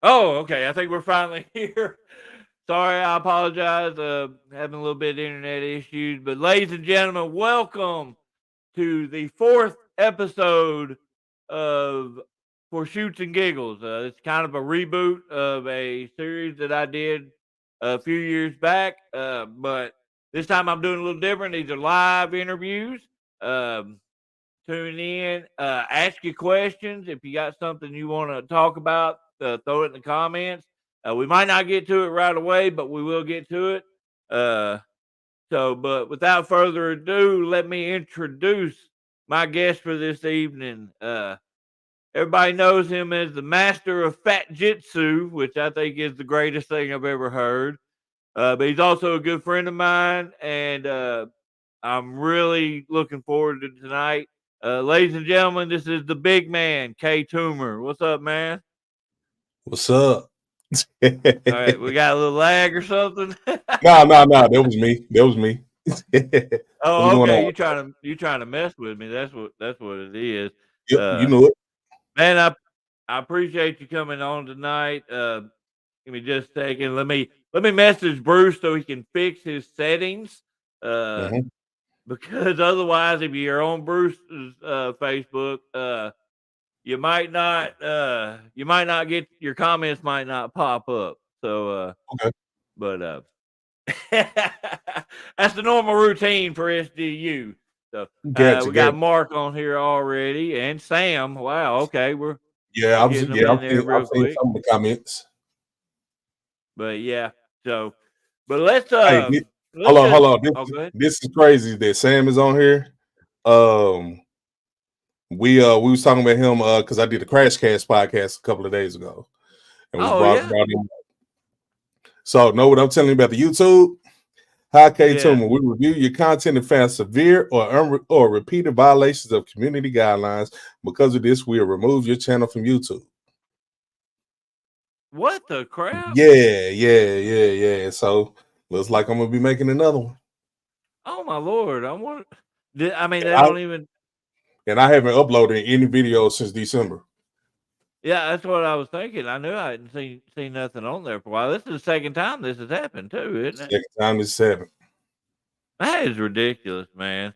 Oh, okay. I think we're finally here. Sorry, I apologize. Having a little bit of internet issues, but ladies and gentlemen, welcome to the fourth episode of For Shoots and Giggles. It's kind of a reboot of a series that I did a few years back, but this time I'm doing a little different. These are live interviews. Um, Tune in, ask your questions. If you got something you want to talk about, throw it in the comments. We might not get to it right away, but we will get to it. Uh, but without further ado, let me introduce my guest for this evening. Everybody knows him as the master of fat jitsu, which I think is the greatest thing I've ever heard. But he's also a good friend of mine, and I'm really looking forward to tonight. Ladies and gentlemen, this is the big man, Toomer. What's up, man? What's up? All right, we got a little lag or something. Nah. That was me. That was me. What's Oh, going okay. on? You trying to mess with me? That's what it is. Yep, you Uh, know it. Man, I appreciate you coming on tonight. Give me just a second. Let me message Bruce so he can fix his settings. Uh, Hmm. because otherwise, if you're on Bruce's Facebook, you might not get your comments might not pop up. So, Okay, but that's the normal routine for SDU. So, gotcha, we got gotcha. Mark on here already and Sam. Wow, okay, Yeah, we're getting them in there I've real seen quick. some of the comments. But yeah, so but let's Hey, let's just hold on. oh go ahead. This is crazy that Sam is on here. Um, we was talking about him because I did a Crash Cast podcast a couple of days ago, and we Oh yeah, brought him. So know what I'm telling you about the YouTube? Hi, K yeah. Toomer. We review your content and found severe or repeated violations of community guidelines. Because of this, we'll remove your channel from YouTube. What the crap? Yeah. So looks like I'm gonna be making another one, Oh my lord! I want. I mean, and they don't even. I haven't uploaded any videos since December. Yeah, that's what I was thinking. I knew I hadn't seen nothing on there for a while. This is the second time this has happened too, isn't it? Second time is seven. That is ridiculous, man.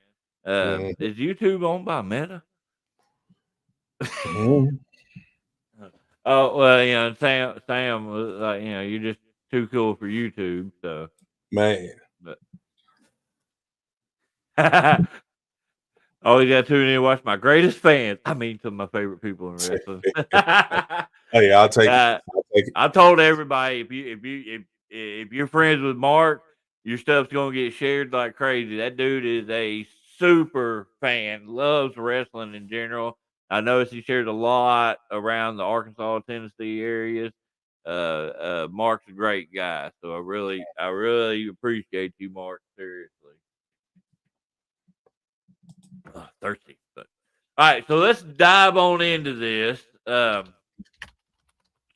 Mm-hmm. Is YouTube owned by Meta? Mm-hmm. Oh well, Sam was like, you're just too cool for YouTube. So, Man, but always got to tune in and watch my greatest fans. I mean, some of my favorite people in wrestling. hey, I'll take it. uh, I'll take it. I told everybody if you're friends with Mark, your stuff's gonna get shared like crazy. That dude is a super fan, loves wrestling in general. I noticed he shares a lot around the Arkansas, Tennessee areas. Mark's a great guy, so I really appreciate you, Mark. Seriously, thirsty. But all right, so let's dive on into this.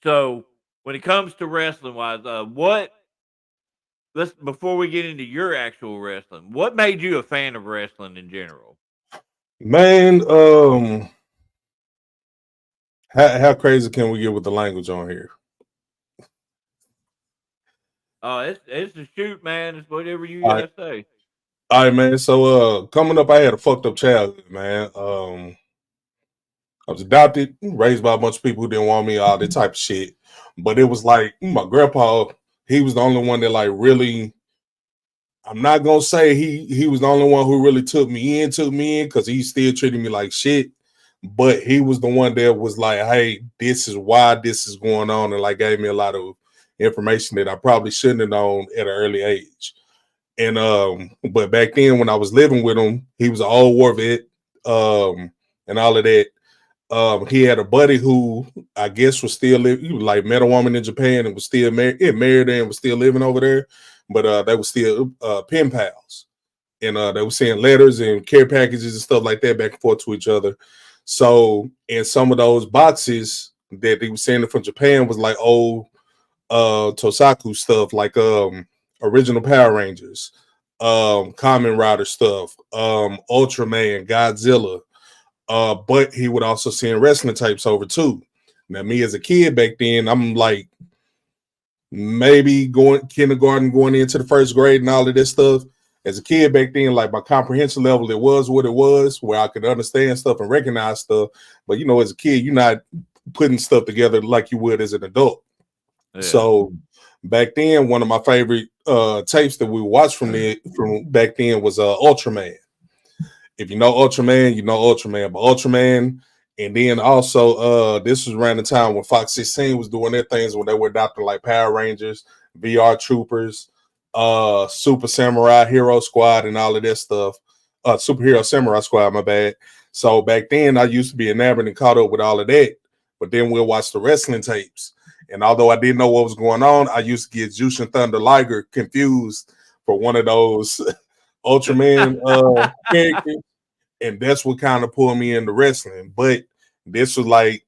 So when it comes to wrestling wise, what let's before we get into your actual wrestling, what made you a fan of wrestling in general? Man, how crazy can we get with the language on here? Oh, it's a shoot, man. It's whatever you All right, gotta say. all right, man. So, coming up, I had a fucked up childhood, man. I was adopted, raised by a bunch of people who didn't want me, all that type of shit. But it was like my grandpa, he was the only one that like really. I'm not gonna say he was the only one who really took me in because he still treated me like shit. But he was the one that was like, hey, this is why this is going on, and like gave me a lot of information that I probably shouldn't have known at an early age. And but back then when I was living with him, he was an old war vet, and all of that. He had a buddy who I guess was still living. He was like met a woman in Japan and was still married. Yeah, married and was still living over there, but they were still pen pals, and they were sending letters and care packages and stuff like that back and forth to each other. So, in some of those boxes that they were sending from Japan was like old Tosaku stuff, like original Power Rangers, Kamen Rider stuff, Ultraman, Godzilla, but he would also send wrestling tapes over too. Now, me as a kid back then, I'm like maybe going kindergarten, going into the first grade, and all of this stuff. As a kid back then, like my comprehension level, it was what it was, where I could understand stuff and recognize stuff. But as a kid, you're not putting stuff together like you would as an adult. Yeah. So back then, one of my favorite tapes that we watched from back then was Ultraman. If you know Ultraman, you know Ultraman. But Ultraman, and then also this was around the time when Fox 16 was doing their things when they were adopting like Power Rangers, VR Troopers, Super Samurai Hero Squad, and all of that stuff. Superhero Samurai Squad, my bad. So back then I used to be enamored and caught up with all of that. But then we'll watch the wrestling tapes. And although I didn't know what was going on, I used to get Jushin Thunder Liger confused for one of those Ultraman characters, and that's what kind of pulled me into wrestling. But this was like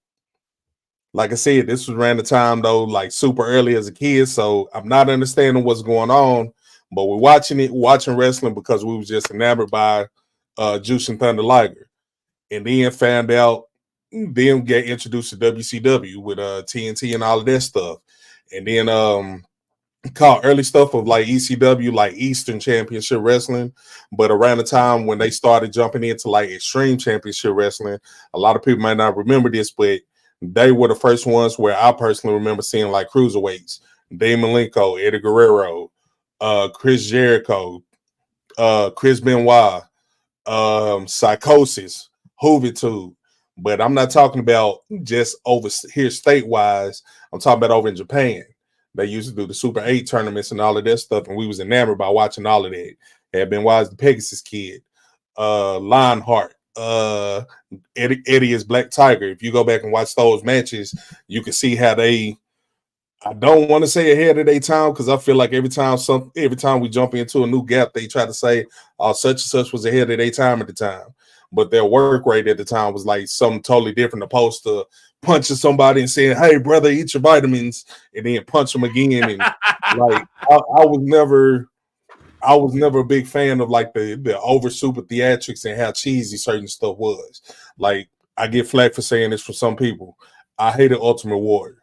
I said, this was around the time though, like super early as a kid, so I'm not understanding what's going on. But we're watching wrestling because we was just enamored by Jushin Thunder Liger, and then found out, then get introduced to WCW with TNT and all of that stuff, and then caught early stuff of like ECW, like Eastern Championship Wrestling. But around the time when they started jumping into like Extreme Championship Wrestling, a lot of people might not remember this, but they were the first ones where I personally remember seeing like cruiserweights, Dave Malenko, Eddie Guerrero, Chris Jericho, Chris Benoit, Psychosis, Juventud. But I'm not talking about just over here state-wise. I'm talking about over in Japan. They used to do the Super 8 tournaments and all of that stuff, and we was enamored by watching all of that. Had been wise the Pegasus Kid, Lionheart, Eddie is Black Tiger. If you go back and watch those matches, you can see how they, I don't want to say ahead of their time, because I feel like every time we jump into a new gap, they try to say, oh, such and such was ahead of their time at the time. But their work rate at the time was like something totally different, opposed to punching somebody and saying, hey, brother, eat your vitamins, and then punch them again. And like, I was never a big fan of like the over super theatrics and how cheesy certain stuff was. Like, I get flack for saying this for some people. I hated Ultimate Warrior,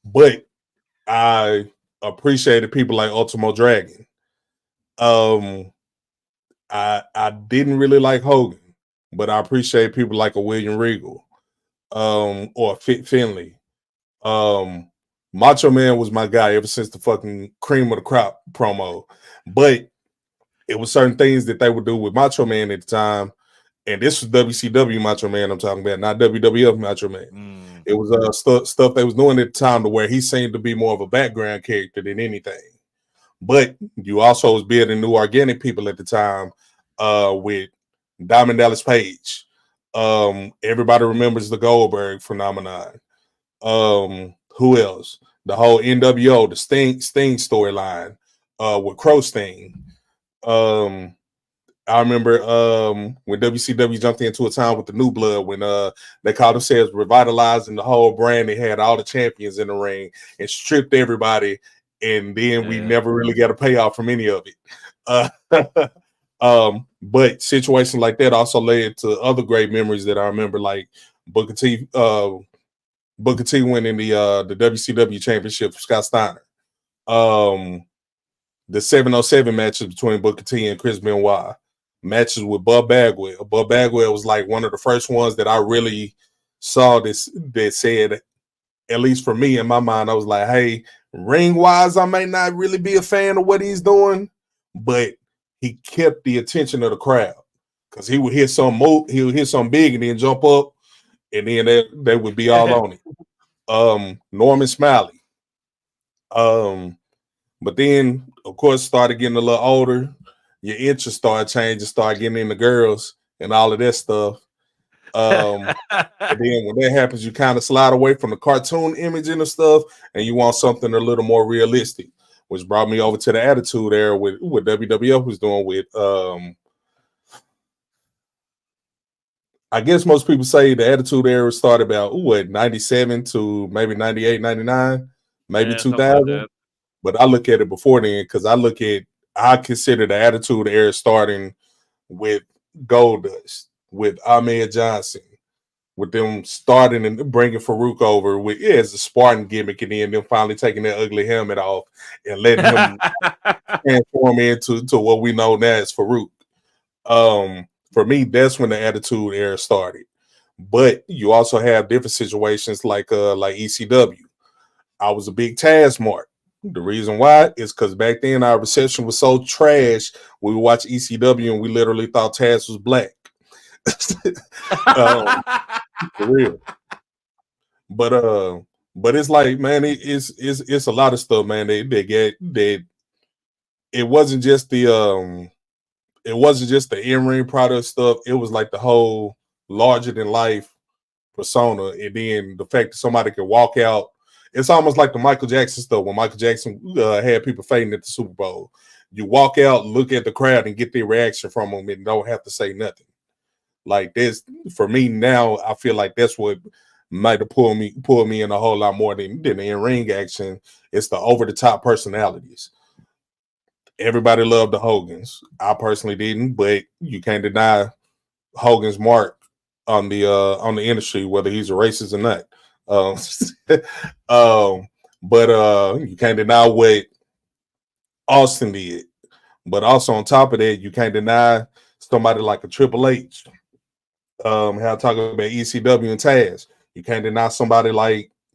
but I appreciated people like Ultimo Dragon. I didn't really like Hogan, but I appreciate people like a William Regal, or Fit Finley. Um, Macho Man was my guy ever since the fucking cream of the crop promo. But it was certain things that they would do with Macho Man at the time, and this was WCW Macho Man I'm talking about, not WWF Macho Man. It was stuff they was doing at the time to where he seemed to be more of a background character than anything. But you also was building new organic people at the time, with Diamond Dallas Page. Everybody remembers the Goldberg phenomenon. Who else? The whole NWO, the Sting storyline, with Crow Sting. I remember when WCW jumped into a time with the New Blood, when they called themselves revitalizing the whole brand. They had all the champions in the ring and stripped everybody, and then we never really got a payoff from any of it. But situations like that also led to other great memories that I remember, like Booker T. Booker T winning the WCW championship for Scott Steiner. The 707 matches between Booker T and Chris Benoit. Matches with Bub Bagwell. Bub Bagwell was like one of the first ones that I really saw this that said, at least for me in my mind, I was like, hey, ring wise, I may not really be a fan of what he's doing, but he kept the attention of the crowd, because he would hit some big and then jump up, and then they would be all on it. Norman Smiley. But then, of course, started getting a little older. Your interest started changing, started getting into girls and all of that stuff. And then when that happens, you kind of slide away from the cartoon image and the stuff, and you want something a little more realistic, which brought me over to the Attitude Era with what WWF was doing with, I guess most people say the Attitude Era started about 97 to maybe 98, 99, maybe 2000. Like, but I look at it before then, because I consider the Attitude Era starting with Goldust, with Ahmed Johnson, with them starting and bringing Farouk over with as a Spartan gimmick, and then them finally taking that ugly helmet off and letting him transform into what we know now as Farouk. For me, that's when the Attitude Era started. But you also have different situations like ECW. I was a big Taz mark. The reason why is because back then our reception was so trash. We would watch ECW and we literally thought Taz was black. um, for real. But but it's like, man, it's a lot of stuff, man. They get that it wasn't just the in ring product stuff. It was like the whole larger than life persona, and then the fact that somebody could walk out. It's almost like the Michael Jackson stuff when Michael Jackson had people fading at the Super Bowl. You walk out, look at the crowd, and get their reaction from them, and don't have to say nothing. Like this, for me now, I feel like that's what might have pulled me in a whole lot more than the in ring action. It's the over the top personalities. Everybody loved the Hogans. I personally didn't, but you can't deny Hogan's mark on the industry, whether he's a racist or not. Um, but you can't deny what Austin did. But also on top of that, you can't deny somebody like a Triple H. How I talk about ECW and Taz. You can't deny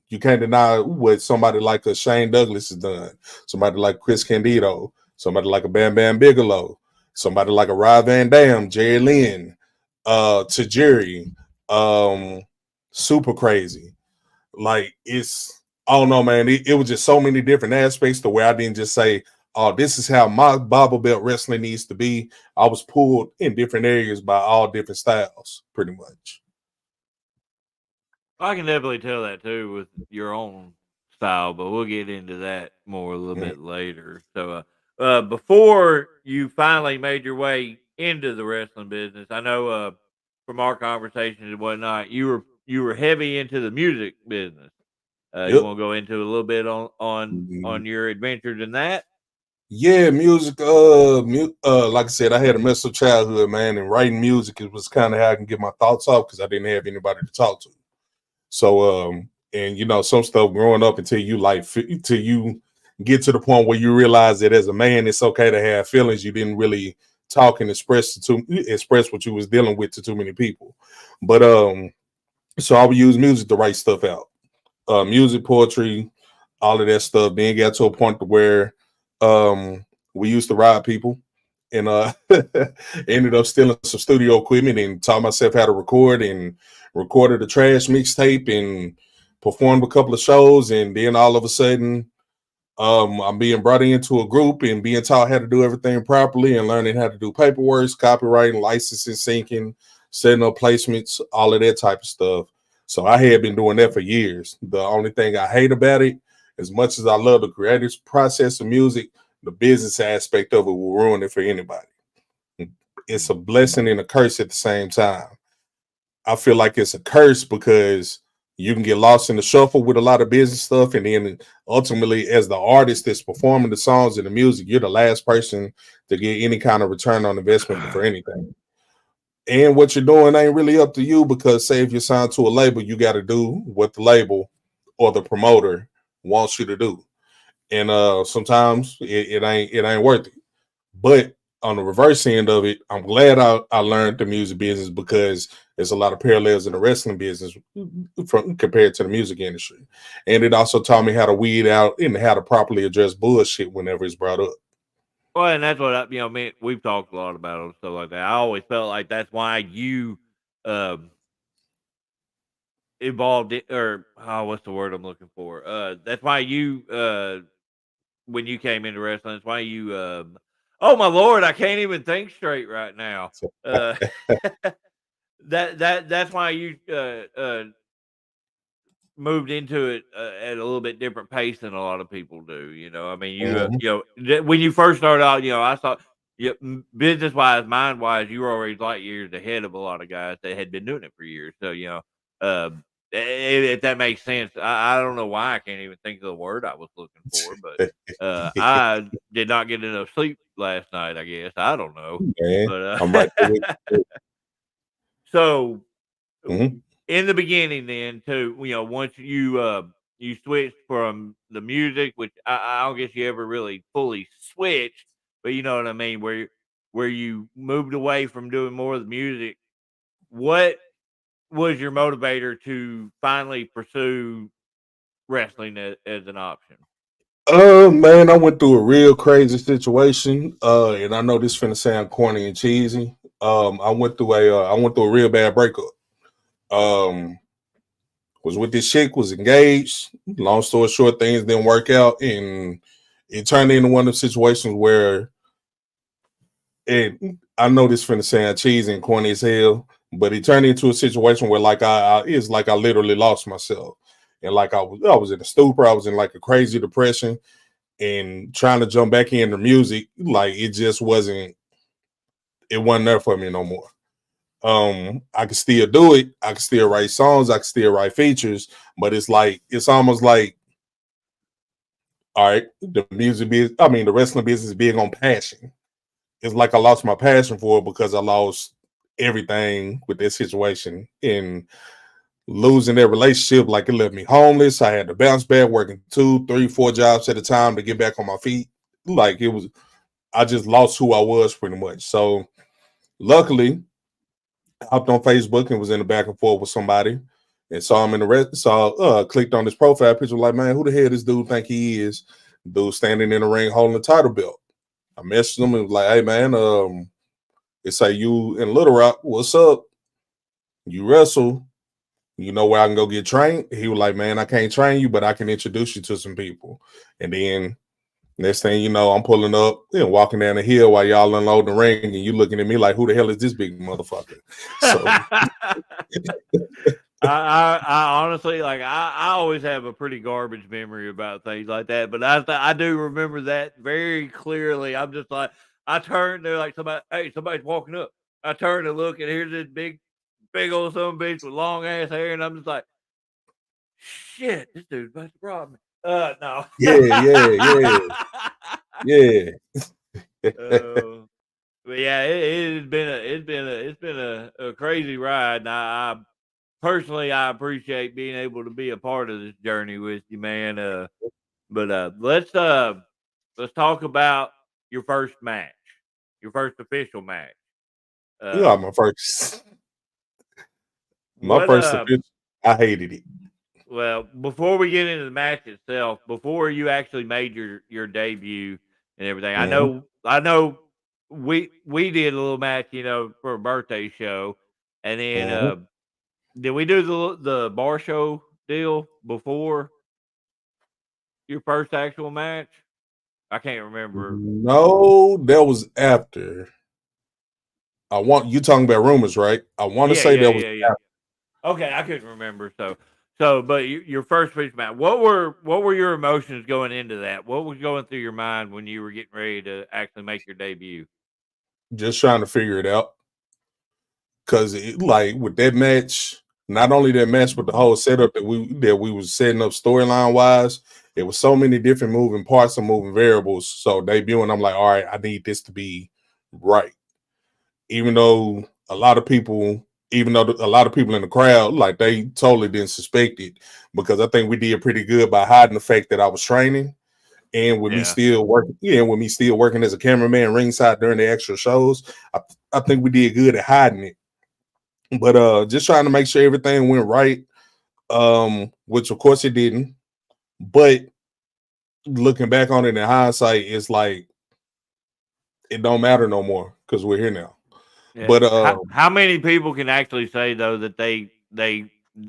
you can't deny what somebody like a Shane Douglas has done. Somebody like Chris Candido. Somebody like a Bam Bam Bigelow. Somebody like a Rob Van Dam, Jerry Lynn, Tajiri, um, Super Crazy. Like it's I don't know, man. It was just so many different aspects to where I didn't just say, "Oh, this is how my Bible Belt wrestling needs to be." I was pulled in different areas by all different styles, pretty much. I can definitely tell that too with your own style, but we'll get into that more a little Mhm. bit later. So, before you finally made your way into the wrestling business, I know from our conversations and whatnot, you were heavy into the music business. You Yep. want to go into a little bit on Mhm. your adventures in that? Yeah, music. Like I said, I had a messed up childhood, man, and writing music it was kind of how I can get my thoughts off because I didn't have anybody to talk to. So, and some stuff growing up until till you get to the point where you realize that as a man, it's okay to have feelings. You didn't really talk and express what you was dealing with to too many people. But so I would use music to write stuff out. Music, poetry, all of that stuff. Then got to a point to where um we used to rob people and ended up stealing some studio equipment and taught myself how to record and recorded a trash mixtape and performed a couple of shows, and then all of a sudden I'm being brought into a group and being taught how to do everything properly and learning how to do paperwork, copywriting, licensing, syncing, setting up placements, all of that type of stuff. So I had been doing that for years. The only thing I hate about it, as much as I love the creative process of music, the business aspect of it will ruin it for anybody. It's a blessing and a curse at the same time. I feel like it's a curse because you can get lost in the shuffle with a lot of business stuff, and then ultimately, as the artist that's performing the songs and the music, you're the last person to get any kind of return on investment for anything. And what you're doing ain't really up to you because, say, if you're signed to a label, you got to do what the label or the promoter wants you to do, and sometimes it ain't worth it. But on the reverse end of it, I'm glad I learned the music business because there's a lot of parallels in the wrestling business from compared to the music industry. And it also taught me how to weed out and how to properly address bullshit whenever it's brought up. Well, and that's what me. We've talked a lot about it and stuff like that. I always felt like that's why you um, evolved it, or what's the word I'm looking for? That's why you when you came into wrestling, that's why you oh my lord, I can't even think straight right now. So, Uh, that's why you moved into it at a little bit different pace than a lot of people do. I mean, mhm. when you first started out, I saw, business wise, mind wise, you were already light years ahead of a lot of guys that had been doing it for years. So, if that makes sense, I don't know why I can't even think of the word I was looking for, but I did not get enough sleep last night. I guess I don't know, Man, but I'm right there with you. so Mhm. in the beginning, then to once you switched from the music, which I don't guess you ever really fully switched, but you know what I mean, where you moved away from doing more of the music. What was your motivator to finally pursue wrestling as an option? Man, I went through a real crazy situation. And I know this finna sound corny and cheesy. I went through a real bad breakup. Um, was with this chick, was engaged. Long story short, things didn't work out, and it turned into one of the situations where, and I know this finna sound cheesy and corny as hell, but it turned into a situation where like it's like I literally lost myself. And like I was in a stupor, I was in like a crazy depression and trying to jump back into music, like it just it wasn't there for me no more. I can still do it, I can still write songs, I can still write features, but it's almost like, all right, the wrestling business is big on passion. It's like I lost my passion for it because I lost everything with this situation, and losing that relationship, like it left me homeless. I had to bounce back working 2, 3, 4 jobs at a time to get back on my feet. Like it was, I just lost who I was pretty much. So luckily, I hopped on Facebook and was in the back and forth with somebody and saw him in the rest. Clicked on his profile picture, like, man, who the hell this dude think he is? Dude standing in the ring holding the title belt. I messaged him and was like, hey man, it's like you in Little Rock, what's up? You wrestle, you know where I can go get trained? He was like, man, I can't train you, but I can introduce you to some people. And then next thing you know, I'm pulling up and walking down the hill while y'all unloading the ring, and you looking at me like, who the hell is this big motherfucker? So I honestly, like, I always have a pretty garbage memory about things like that, but I do remember that very clearly. I'm just like, I turned there like somebody's walking up. I turn to look, and here's this big old son of a bitch with long ass hair, and I'm just like, shit, this dude's about to rob me. No. yeah. uh, but yeah, it's been a crazy ride, and I personally, I appreciate being able to be a part of this journey with you, man. But let's talk about your first match, your first official match. You know, Uh, my what first official, I hated it. Well, before we get into the match itself, before you actually made your debut and everything, Mhm. I know we did a little match, for a birthday show, and then Mhm. did we do the bar show deal before your first actual match? I can't remember. No, that was after. I want you talking about rumors, right? I want to Yeah, say yeah, that was yeah, yeah. Okay, I couldn't remember. So, but your first pitch match. What were your emotions going into that? What was going through your mind when you were getting ready to actually make your debut? just trying to figure it out. Cause like with that match, not only that match, but the whole setup that we was setting up storyline wise, it was so many different moving parts and moving variables. So debuting, I'm like, all right, I need this to be right. Even though a lot of people, even though a lot of people in the crowd, like they totally didn't suspect it, because I think we did pretty good by hiding the fact that I was training. And with me Yeah, still working, yeah, with me still working as a cameraman ringside during the extra shows, I think we did good at hiding it. But just trying to make sure everything went right, which of course it didn't. But looking back on it in hindsight, it's like it don't matter no more because we're here now. yeah. But How many people can actually say though that they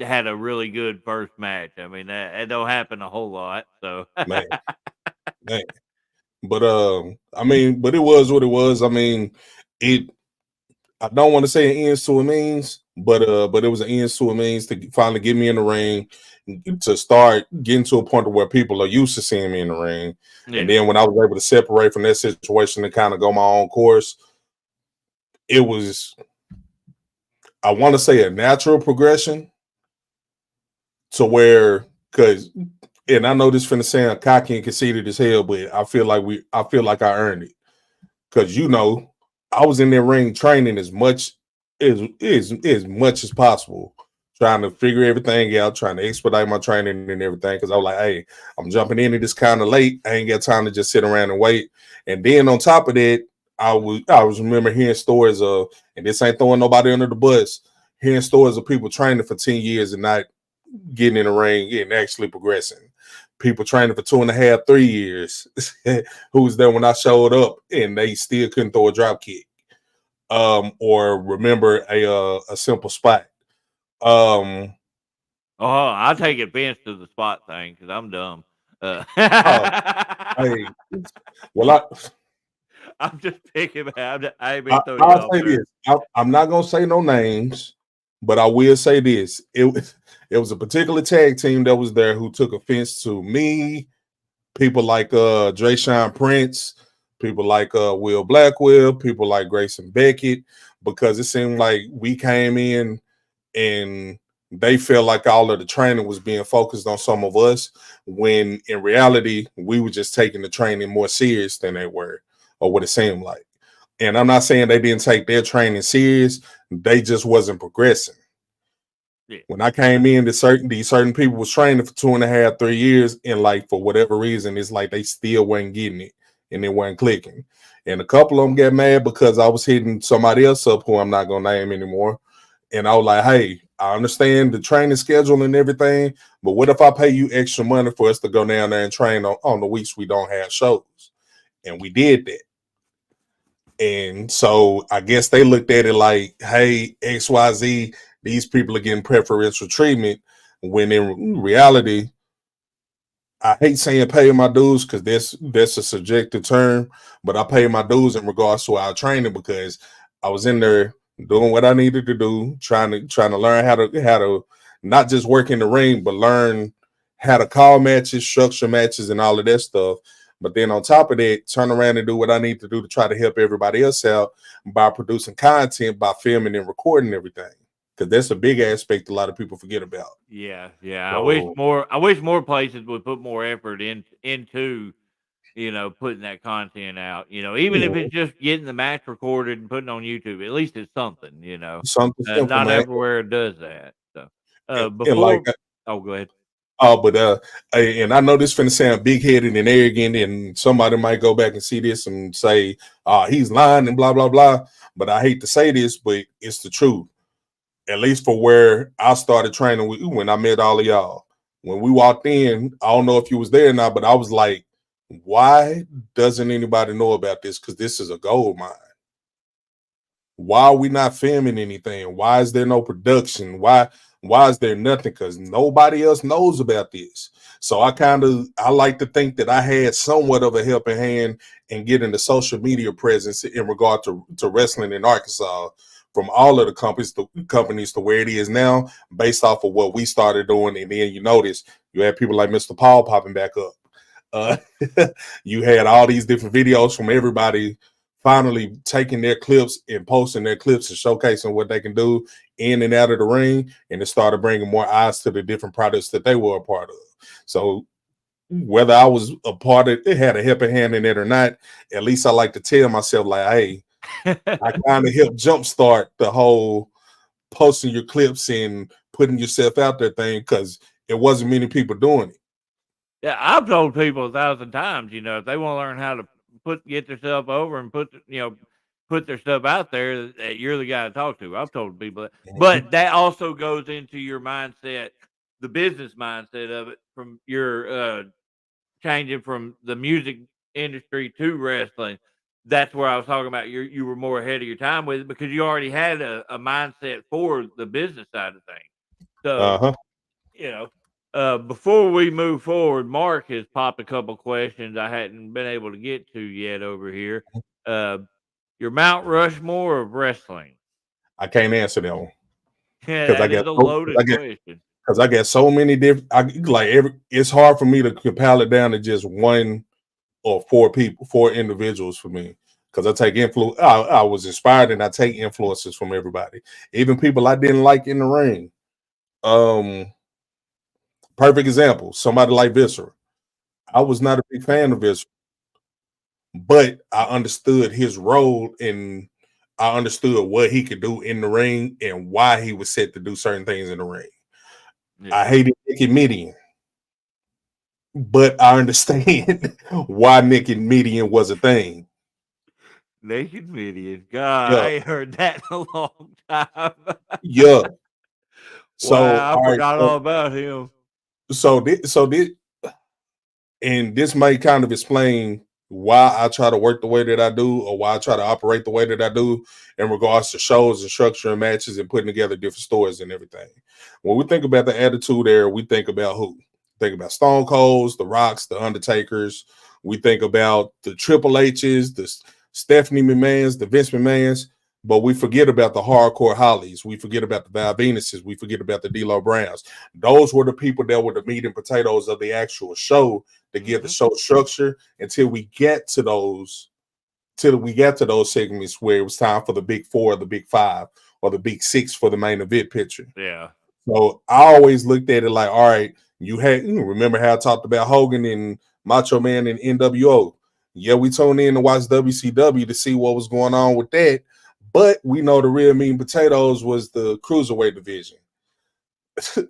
had a really good first match? I mean, that don't happen a whole lot. So man, man. But I mean, but it was what it was. I mean, it I don't want to say an ends to a means, but it was an ends to a means to finally get me in the ring, to start getting to a point where people are used to seeing me in the ring. And yeah, then when I was able to separate from that situation and kind of go my own course, it was, I want to say, a natural progression to where, because, and I know this finna sound cocky and conceited as hell, but I feel like I earned it. Because I was in that ring training as much as possible, trying to figure everything out, trying to expedite my training and everything. Because I was like, hey, I'm jumping into this kind of late. I ain't got time to just sit around and wait. And then on top of that, I was remember hearing stories of, and this ain't throwing nobody under the bus, hearing stories of people training for 10 years and not getting in the ring and actually progressing. People training for 2.5, 3 years, who was there when I showed up and they still couldn't throw a drop kick, or remember a simple spot. Um, Oh, I take offense to the spot thing because I'm dumb. uh, hey, well, I'm just picking. I ain't I been throwing you I'll off say there. this. I'm not gonna say no names, but I will say this. It was a particular tag team that was there who took offense to me, people like Drayshawn Prince, people like Will Blackwell, people like Grayson Beckett, because it seemed like we came in and they felt like all of the training was being focused on some of us, when in reality we were just taking the training more serious than they were, or what it seemed like. And I'm not saying they didn't take their training serious, they just wasn't progressing. Yeah. When I came in, these certain people was training for 2.5, 3 years, and like for whatever reason, it's like they still weren't getting it and it wasn't clicking. And a couple of them got mad because I was hitting somebody else up who I'm not gonna name anymore. And I was like, hey, I understand the training schedule and everything, but what if I pay you extra money for us to go down there and train on the weeks we don't have shows? And we did that. And so I guess they looked at it like, hey, XYZ, these people are getting preferential treatment. When in reality, I hate saying pay my dues because that's a subjective term, but I pay my dues in regards to our training because I was in there doing what I needed to do, trying to learn how to not just work in the ring, but learn how to call matches, structure matches, and all of that stuff. But then on top of that, turn around and do what I need to do to try to help everybody else out by producing content, by filming and recording everything. Because that's a big aspect a lot of people forget about. Yeah, yeah. I wish So more. I wish more places would put more effort into putting that content out. Even if yeah, it's just getting the match recorded and putting on YouTube. At least it's something. something simple, Not man. everywhere does that. So, And like, before. Oh, go ahead. but and I know this finna sound big headed and arrogant, and somebody might go back and see this and say, he's lying and blah blah blah. But I hate to say this, but it's the truth. At least for where I started training with, when I met all of y'all. When we walked in, I don't know if you was there or not, but I was like, why doesn't anybody know about this? Because this is a gold mine. Why are we not filming anything? Why is there no production? Why is there nothing? Because nobody else knows about this. So I like to think that I had somewhat of a helping hand in getting the social media presence in regard to wrestling in Arkansas, from all of the companies to where it is now, based off of what we started doing. And then you notice you had people like Mr. Paul popping back up. Uh, you had all these different videos from everybody finally taking their clips and posting their clips and showcasing what they can do in and out of the ring, and it started bringing more eyes to the different products that they were a part of. So whether I was a part of it, had a helping hand in it or not, at least I like to tell myself like, hey, I kind of helped jumpstart the whole posting your clips and putting yourself out there thing, because it wasn't many people doing it. Yeah, I've told people 1,000 times, if they want to learn how to get themselves over and put their stuff out there, that you're the guy to talk to. I've told people that, but that also goes into your mindset, the business mindset of it, from your changing from the music industry to wrestling. That's where I was talking about. You were more ahead of your time with it because you already had a mindset for the business side of things. So Uh-huh. you know, before we move forward, Mark has popped a couple questions I hadn't been able to get to yet over here. Uh, your Mount Rushmore of wrestling. I can't answer that one Yeah, because that is a loaded question. I got so many different. It's hard for me to compile it down to just one or four individuals for me, because I take influence. I was inspired and I take influences from everybody, even people I didn't like in the ring. Um, Perfect example, somebody like Viscera. I was not a big fan of Viscera, but I understood his role in I understood what he could do in the ring and why he was set to do certain things in the ring. I Yeah. hated Nicky Midian, but I understand why Nicky Midian was a thing. Naked Midian. God, Yeah, I ain't heard that in a long time. yeah. So Wow, I all right, forgot all about him. so this, and this may kind of explain why I try to work the way that I do, or why I try to operate the way that I do in regards to shows and structuring matches and putting together different stories and everything. When we think about the Attitude Era, we think about who? Think about Stone Colds, the Rocks, the Undertakers. We think about the Triple H's, the Stephanie McMahon's, the Vince McMahon's, but we forget about the Hardcore Hollies. We forget about the Val Venuses. We forget about the D'Lo Browns. Those were the people that were the meat and potatoes of the actual show to give the Hmm. show structure until we get to those segments where it was time for the big four, the big five, or the big six for the main event picture. Yeah. So I always looked at it like, all right, you remember how I talked about Hogan and Macho Man and NWO. Yeah, we tuned in to watch WCW to see what was going on with that, but we know the real meat and potatoes was the cruiserweight division.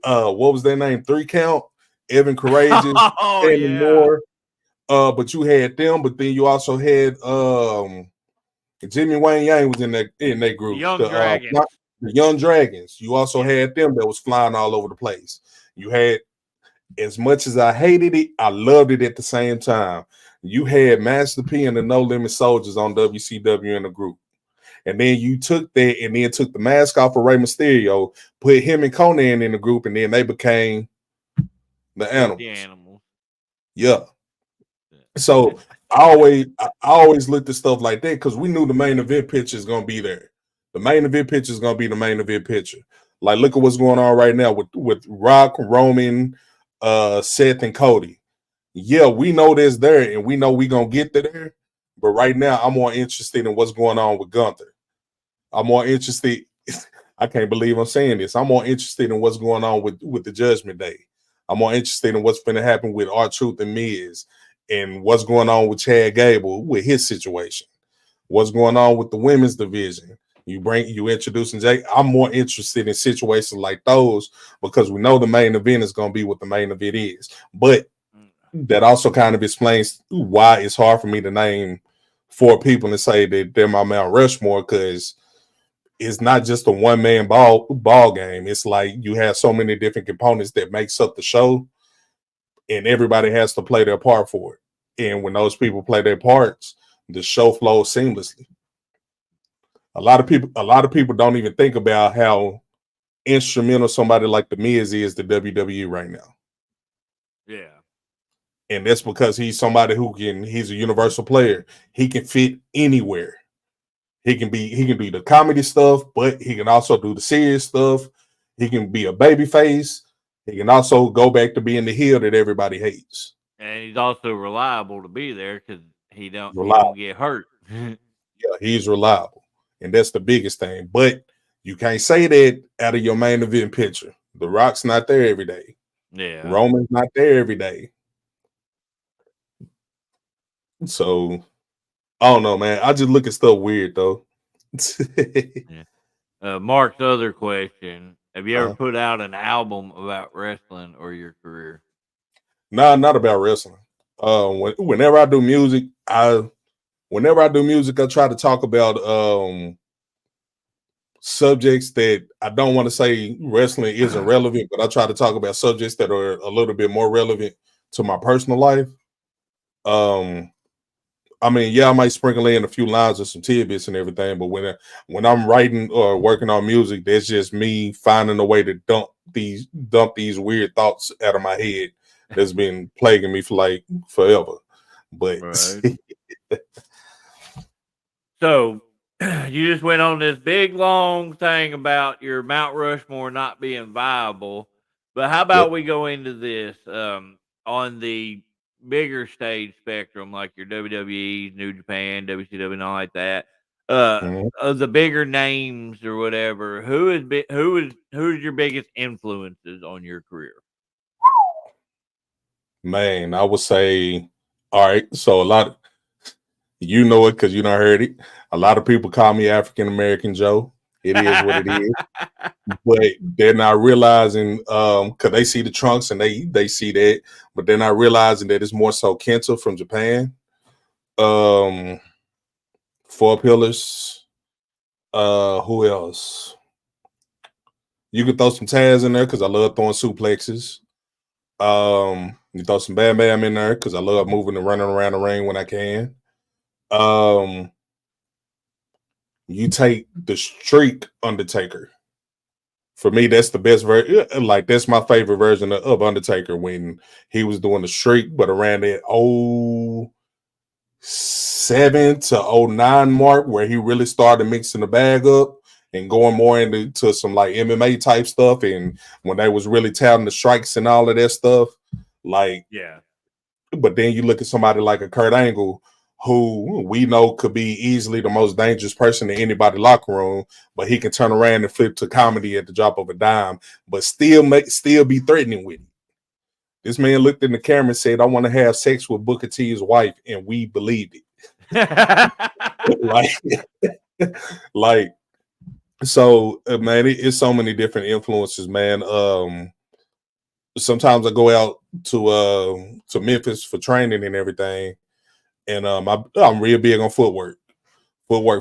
What was their name? Three Count, Evan Courageous, Oh Sammy yeah. Moore. But you had them, but then you also had Jimmy Wayne Yang was in that The group. Young Dragons. The Young Dragons. You also Yeah. had them that was flying all over the place. You had, as much as I hated it, I loved it at the same time. You had Master P and the No Limit Soldiers on WCW in the group. And then you took that and then took the mask off of Rey Mysterio, put him and Conan in the group, and then they became the Filthy Animals. animals. Yeah. Yeah. So I always looked at stuff like that because we knew the main event picture is gonna be there. The main event picture is gonna be the main event picture. Like, look at what's going on right now with Rock, Roman, Seth, and Cody. Yeah, we know there's there, and we know we gonna get to there. But right now, I'm more interested in what's going on with Gunther. I'm more interested. I can't believe I'm saying this. I'm more interested in what's going on with the Judgment Day. I'm more interested in what's going to happen with R-Truth and Miz, and what's going on with Chad Gable with his situation. What's going on with the women's division? You introducing Jake. I'm more interested in situations like those because we know the main event is going to be what the main event is. But Mm. that also kind of explains why it's hard for me to name four people and say that they're my Mount Rushmore, because it's not just a one man ball game. It's like you have so many different components that makes up the show, and everybody has to play their part for it. And when those people play their parts, the show flows seamlessly. A lot of people don't even think about how instrumental somebody like the Miz is to WWE right now. Yeah. And that's because he's a universal player. He can fit anywhere. He can do the comedy stuff, but he can also do the serious stuff. He can be a baby face. He can also go back to being the heel that everybody hates. And he's also reliable to be there because he don't Reliable. get hurt. Yeah, he's reliable. And that's the biggest thing. But you can't say that out of your main event picture. The Rock's not there every day. Yeah. Roman's not there every day. So I don't know, man. I just look at stuff weird though. Yeah. Mark's other question: have you ever uh, put out an album about wrestling or your career? nah, not about wrestling. Whenever I do music, I try to talk about subjects that I don't want to say wrestling isn't relevant, but I try to talk about subjects that are a little bit more relevant to my personal life. Um, I mean, yeah, I might sprinkle in a few lines of some tidbits and everything, but when I'm writing or working on music, that's just me finding a way to dump these weird thoughts out of my head that's been plaguing me for like forever. But Right. So you just went on this big long thing about your Mount Rushmore not being viable. But how yep. about we go into this on the bigger stage spectrum, like your WWE, New Japan, WCW, and all like that. Mhm. Of the bigger names or whatever, who's your biggest influences on your career? Man, I would say, all right. So You know it because you done heard it. A lot of people call me African American Joe. It is what it is. But they're not realizing because they see the trunks and they see that, but they're not realizing that it's more so Kenta from Japan. Um, Four Pillars. Who else? You can throw some Taz in there because I love throwing suplexes. You throw some Bam Bam in there because I love moving and running around the ring when I can. Um, you take the Streak Undertaker. For me, that's the best version. Like that's my favorite version of Undertaker when he was doing the Streak, but around that 07 to 09 mark, where he really started mixing the bag up and going more into some like MMA type stuff, and when they was really touting the strikes and all of that stuff, like. Yeah. But then you look at somebody like a Kurt Angle, who we know could be easily the most dangerous person in anybody's locker room, but he can turn around and flip to comedy at the drop of a dime, but still be threatening with it. This man looked in the camera and said, "I want to have sex with Booker T's wife," and we believed it. like, like so, man, it's so many different influences, man. Sometimes I go out to Memphis for training and everything, and I'm real big on footwork. But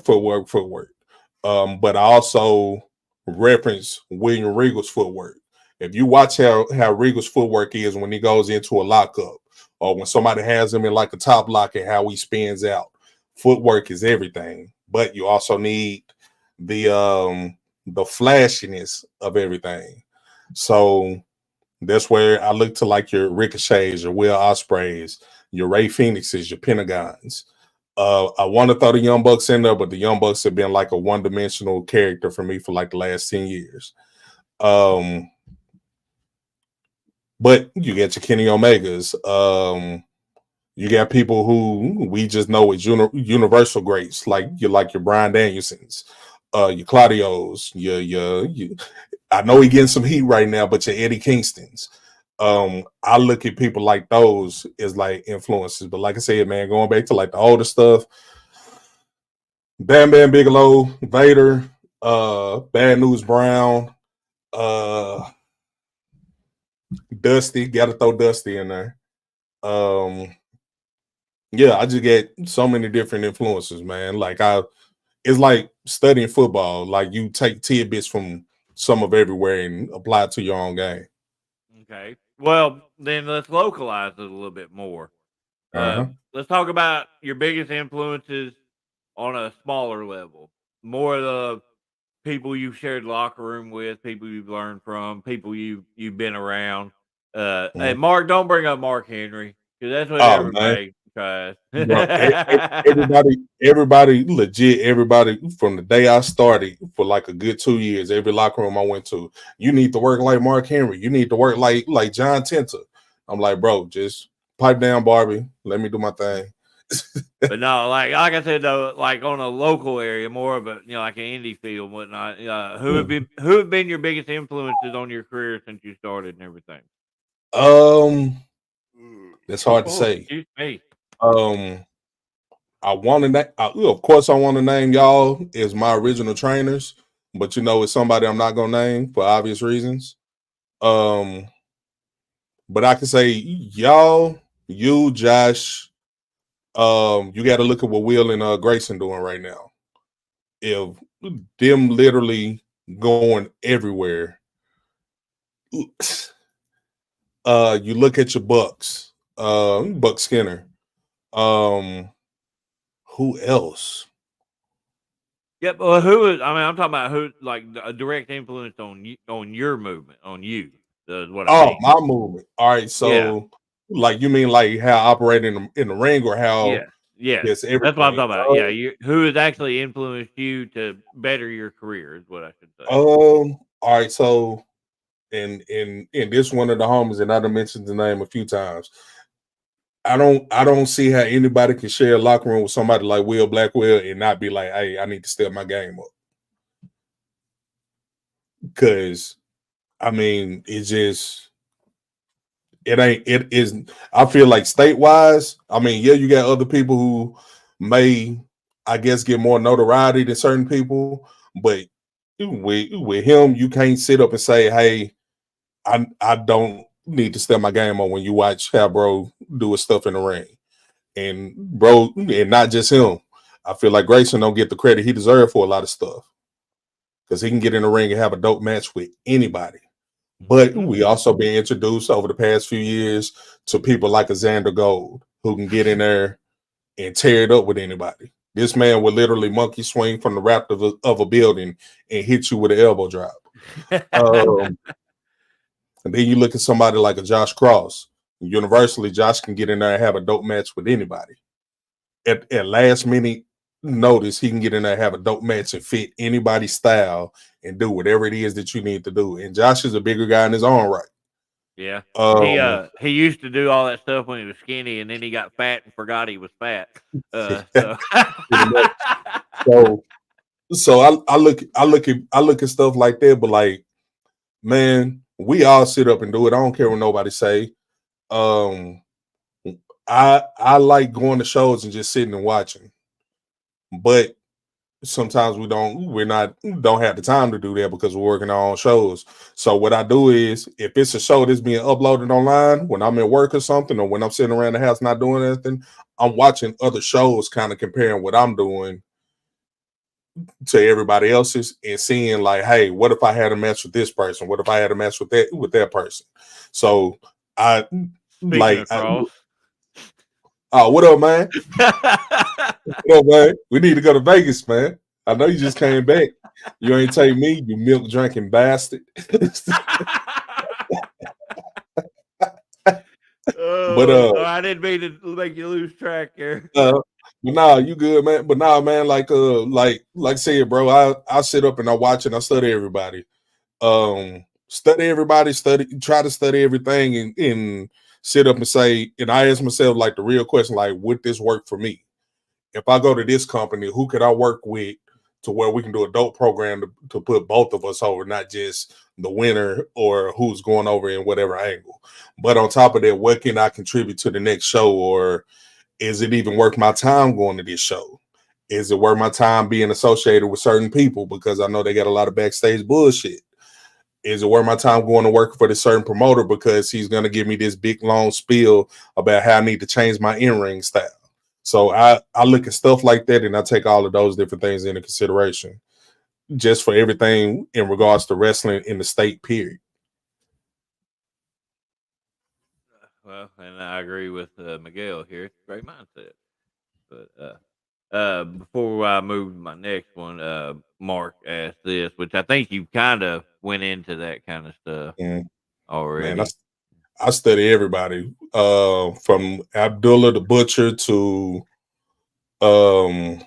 I also reference William Regal's footwork. If you watch how Regal's footwork is when he goes into a lockup, or when somebody has him in like a top lock and how he spins out, footwork is everything. But you also need the flashiness of everything. So that's where I look to like your Ricochets, your Will Ospreys, your Ray Phoenixes, your Pentagons. I want to throw the Young Bucks in there, but the Young Bucks have been like a one-dimensional character for me for like the last 10 years. But you get your Kenny Omegas. You got people who we just know as universal greats, like your Brian Danielsons, your Claudios, your I know he getting some heat right now, but your Eddie Kingstons. I look at people like those as like influences. But like I said, man, going back to like the older stuff, Bam Bam Bigelow, Vader, Bad News Brown, uh, Dusty, gotta throw Dusty in there. Yeah, I just get so many different influences, man. It's like studying football. Like you take tidbits from some of everywhere and apply it to your own game. Okay. Well, then let's localize it a little bit more. Uh-huh. Let's talk about your biggest influences on a smaller level. More of the people you've shared locker room with, people you've learned from, people you've been around. Hey, Mhm. Mark, don't bring up Mark Henry because that's what Oh man. everybody tries. Bro, everybody, legit, everybody from the day I started for like a good 2 years, every locker room I went to, you need to work like Mark Henry. You need to work like John Tenta. I'm like, bro, just pipe down, Barbie. Let me do my thing. But no, like I said though, like on a local area, more of a like an indie feel and whatnot. Who have been your biggest influences on your career since you started and everything? Um, that's hard to Oh, say. excuse me. Um, I want to of course I want to name y'all as my original trainers, but it's somebody I'm not gonna name for obvious reasons. Um, but I can say y'all, you, Josh, you got to look at what Will and Grayson doing right now. If them literally going everywhere, you look at your Bucks, Buck Skinner. Um, who else? Yep. Well, who is? I mean, I'm talking about who, like a direct influence on you, on your movement, on you. Is what I Oh, mean. my movement. All right, Yeah. so like you mean like how I operate in the ring or how Yes. Yes. just That's what I'm everything? talking about. Yeah. Who has actually influenced you to better your career is what I should say. All right, so in this one of the homies, and I done mentioned the name a few times. I don't see how anybody can share a locker room with somebody like Will Blackwell and not be like, hey, I need to step my game up. Cause I mean, it ain't it is I feel like state wise, I mean, yeah, you got other people may, I guess, get more notoriety than certain people, but with him, you can't sit up and say, "Hey, I don't need to step my game on," when you watch how bro do his stuff in the ring, and bro, and not just him. I feel like Grayson don't get the credit he deserves for a lot of stuff because he can get in the ring and have a dope match with anybody. But Mm-hmm. we also been introduced over the past few years to people like a Xander Gold who can get in there and tear it up with anybody. This man would literally monkey swing from the rafters of a building and hit you with an elbow drop. Um, and then you look at somebody like a Josh Cross. Universally, Josh can get in there and have a dope match with anybody. At last minute notice, he can get in there and have a dope match and fit anybody's style and do whatever it is that you need to do. And Josh is a bigger guy in his own right. Yeah. Um, He used to do all that stuff when he was skinny, and then he got fat and forgot he was fat. So pretty much. So, I look at stuff like that, but like, man, we all sit up and do it. I don't care what nobody say. Um, I like going to shows and just sitting and watching, but sometimes don't have the time to do that because we're working our own shows. So what I do is, if it's a show that's being uploaded online when I'm at work or something, or when I'm sitting around the house not doing anything, I'm watching other shows, kind of comparing what I'm doing to everybody else's and seeing like, hey, what if I had a match with this person? What if I had a match with that person? So I speaking like, of Cross, oh, what up, man? What up, man? We need to go to Vegas, man. I know you just came back. You ain't take me, you milk drinking bastard. But I didn't mean to make you lose track here. but nah, you good, man. But nah, man, like I said, bro, I sit up and I watch and I study everybody. Study everybody, try to study everything and sit up and say, and I ask myself like the real question, like, would this work for me? If I go to this company, who could I work with to where we can do a dope program to put both of us over, not just the winner or who's going over in whatever angle. But on top of that, what can I contribute to the next show? Or is it even worth my time going to this show? Is it worth my time being associated with certain people because I know they got a lot of backstage bullshit? Is it worth my time going to work for this certain promoter because he's going to give me this big long spiel about how I need to change my in-ring style? So I look at stuff like that and I take all of those different things into consideration just for everything in regards to wrestling in the state, period. Well, and I agree with Miguel here. It's a great mindset. But before I move to my next one, Mark asked this, which I think you kind of went into that kind of stuff And man, already. I study everybody from Abdullah the Butcher to um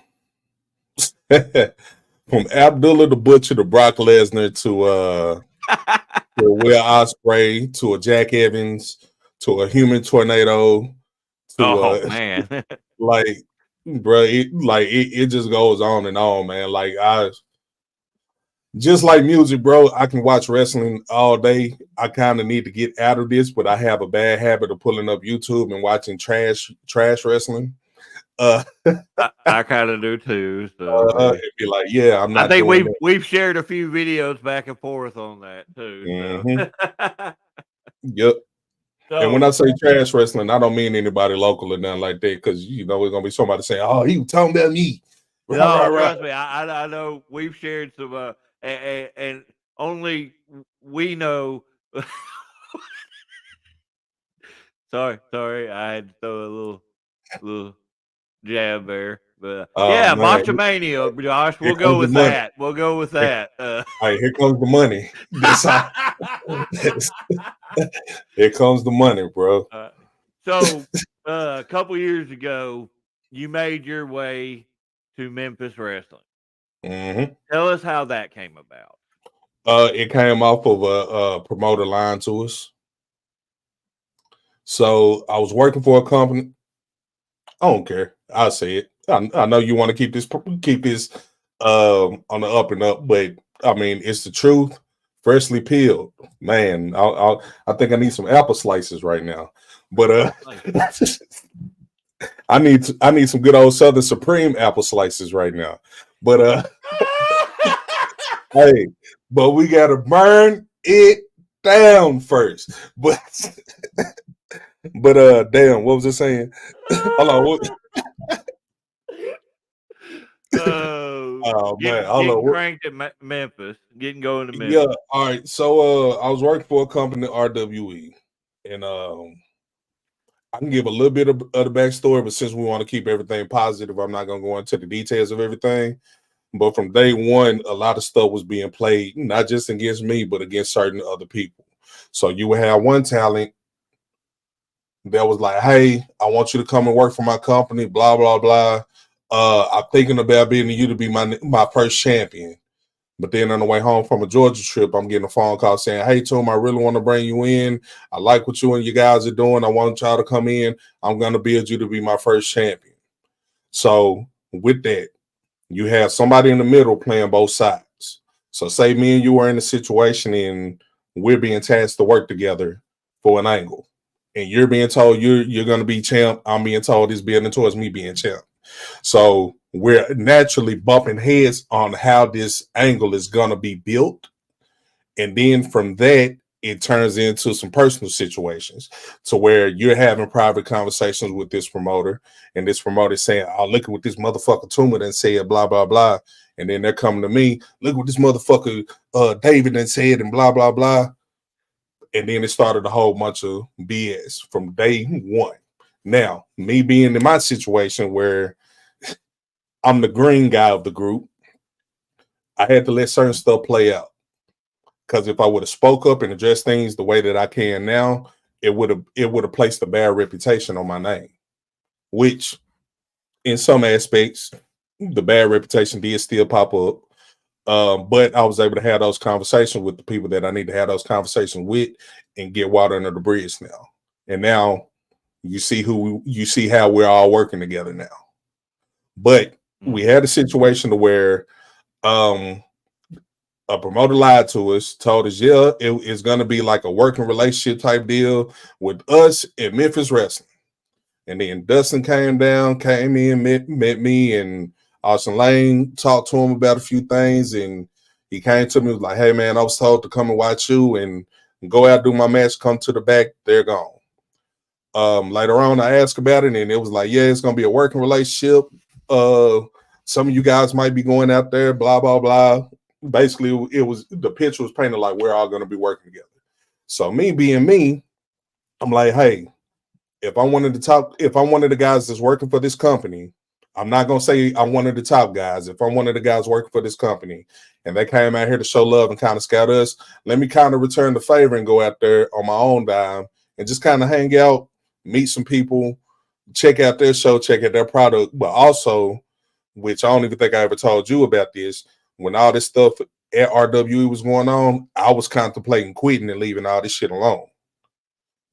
from Abdullah the Butcher to Brock Lesnar to a Will Ospreay to a Jack Evans to a Human Tornado to Oh man. like, bro, it just goes on and on, man. Like, I just like music, bro. I can watch wrestling all day. I kind of need to get out of this, but I have a bad habit of pulling up YouTube and watching trash wrestling. Uh, I kind of do too. So and be like, yeah, I'm I not think doing that. we've shared a few videos back and forth on that too. So Hmm. Yep. And when so I say trash wrestling, I don't mean anybody local or nothing like that, because you know it's gonna be somebody saying, "Oh, he was talking about me." Rah, no, rah, rah. trust me, I know we've shared some and only we know. Sorry, I had to throw a little jab there. But Oh yeah, man, Macho Mania, Josh. here We'll go comes the with money. that. We'll go with that. Hey, here comes the money. This how here comes the money, bro. Uh, so a couple years ago, you made your way to Memphis wrestling. Hmm. Tell us how that came about. It came off of a promoter line to us. So I was working for a company. I don't care. I'll say it. I know you want to keep this on the up and up, but I mean it's the truth. Freshly peeled, man. I think I need some apple slices right now. But Like, I need some good old Southern Supreme apple slices right now. But hey, but we gotta burn it down first. But damn, what was I saying? Hold on. Oh man, hold Getting on. cranked at Memphis, getting going to Yeah, Memphis. all right. So I was working for a company, RWE, and I can give a little bit of the backstory, but since we want to keep everything positive, I'm not gonna go into the details of everything. But from day one, a lot of stuff was being played, not just against me, but against certain other people. So you would have one talent that was like, "Hey, I want you to come and work for my company." Blah blah blah. I'm thinking about being you to be my first champion. But then on the way home from a Georgia trip, I'm getting a phone call saying, "Hey, Tom, I really want to bring you in. I like what you and you guys are doing. I want y'all to come in. I'm going to build you to be my first champion." So with that, you have somebody in the middle playing both sides. So say me and you are in a situation and we're being tasked to work together for an angle. And you're being told you're going to be champ. I'm being told it's building towards me being champ. So we're naturally bumping heads on how this angle is going to be built. And then from that, it turns into some personal situations to where you're having private conversations with this promoter, and this promoter is saying, "Oh, look at what this motherfucker Toomer done said, blah, blah, blah." And then they're coming to me, "Look what this motherfucker David done said, and blah, blah, blah." And then it started a whole bunch of BS from day one. Now, me being in my situation where I'm the green guy of the group, I had to let certain stuff play out. Because if I would have spoke up and addressed things the way that I can now, it would have placed a bad reputation on my name. Which, in some aspects, the bad reputation did still pop up. But I was able to have those conversations with the people that I need to have those conversations with and get water under the bridge now. And now you see how we're all working together now. But we had a situation to where um a promoter lied to us, told us, yeah, it's gonna be like a working relationship type deal with us at Memphis Wrestling. And then Dustin came in, met me and Austin Lane, talked to him about a few things, and he came to me, was like, "Hey man, I was told to come and watch you and go out do my match, come to the back, they're gone." Later on I asked about it, and it was like, "Yeah, it's gonna be a working relationship. Uh some of you guys might be going out there, blah, blah, blah." Basically, it was the picture was painted like we're all gonna be working together. So me being me, I'm like, "Hey, if I'm one of the guys that's working for this company, I'm not gonna say I'm one of the top guys. If I'm one of the guys working for this company and they came out here to show love and kind of scout us, let me kind of return the favor and go out there on my own dime and just kind of hang out, meet some people, check out their show, check out their product, but also, which I don't even think I ever told you about this, when all this stuff at RWE was going on, I was contemplating quitting and leaving all this shit alone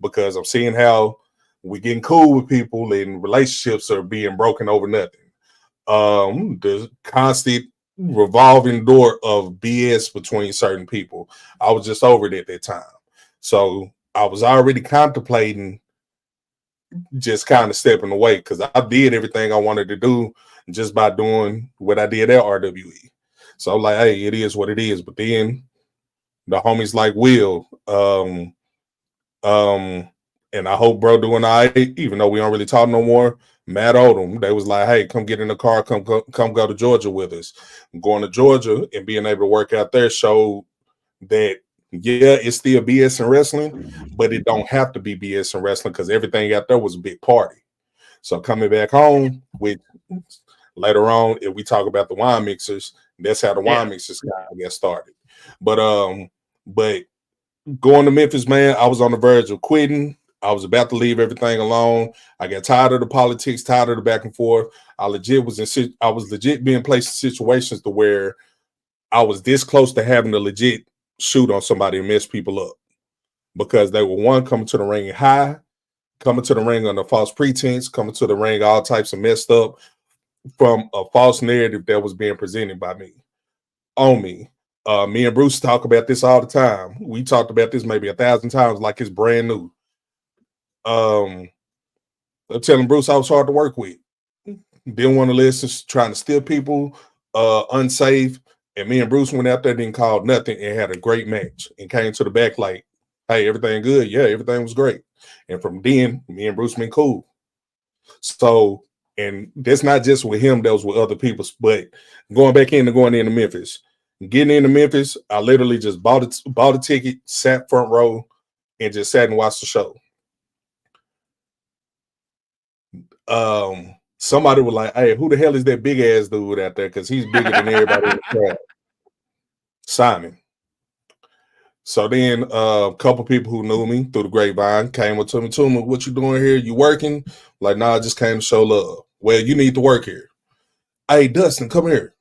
because I'm seeing how we getting cool with people and relationships are being broken over nothing. The constant revolving door of BS between certain people. I was just over it at that time. So I was already contemplating just kind of stepping away because I did everything I wanted to do just by doing what I did at RWE. So I'm like, hey, it is what it is. But then the homies like Will, um, and I hope bro doing all right, even though we don't really talk no more. Matt Odom, they was like, "Hey, come get in the car, come go to Georgia with us." Going to Georgia and being able to work out there showed that yeah, it's still BS in wrestling, but it don't have to be BS in wrestling because everything out there was a big party. So coming back home with later on, if we talk about the wine mixers, that's how the wine mixers got started. But but going to Memphis, man, I was on the verge of quitting. I was about to leave everything alone. I got tired of the politics, tired of the back and forth. I was legit being placed in situations to where I was this close to having to legit shoot on somebody and mess people up because they were one coming to the ring high, coming to the ring under false pretense, coming to the ring all types of messed up from a false narrative that was being presented by me on me. Me and Bruce talk about this all the time. We talked about this maybe 1,000 times, like it's brand new. Um, I'm telling Bruce I was hard to work with. Didn't want to listen, trying to steal people, unsafe. And me and Bruce went out there, didn't call nothing, and had a great match. And came to the back like, "Hey, everything good? Yeah, everything was great." And from then, me and Bruce been cool. So, and that's not just with him; that was with other people. But going into Memphis, getting into Memphis, I literally just bought a ticket, sat front row, and just sat and watched the show. Somebody was like, "Hey, who the hell is that big ass dude out there? Because he's bigger than everybody in the crowd." Simon. So then a couple people who knew me through the grapevine came up to me, Toomer, what you doing here? You working? Like, nah, I just came to show love. Well, you need to work here. Hey, Dustin, come here.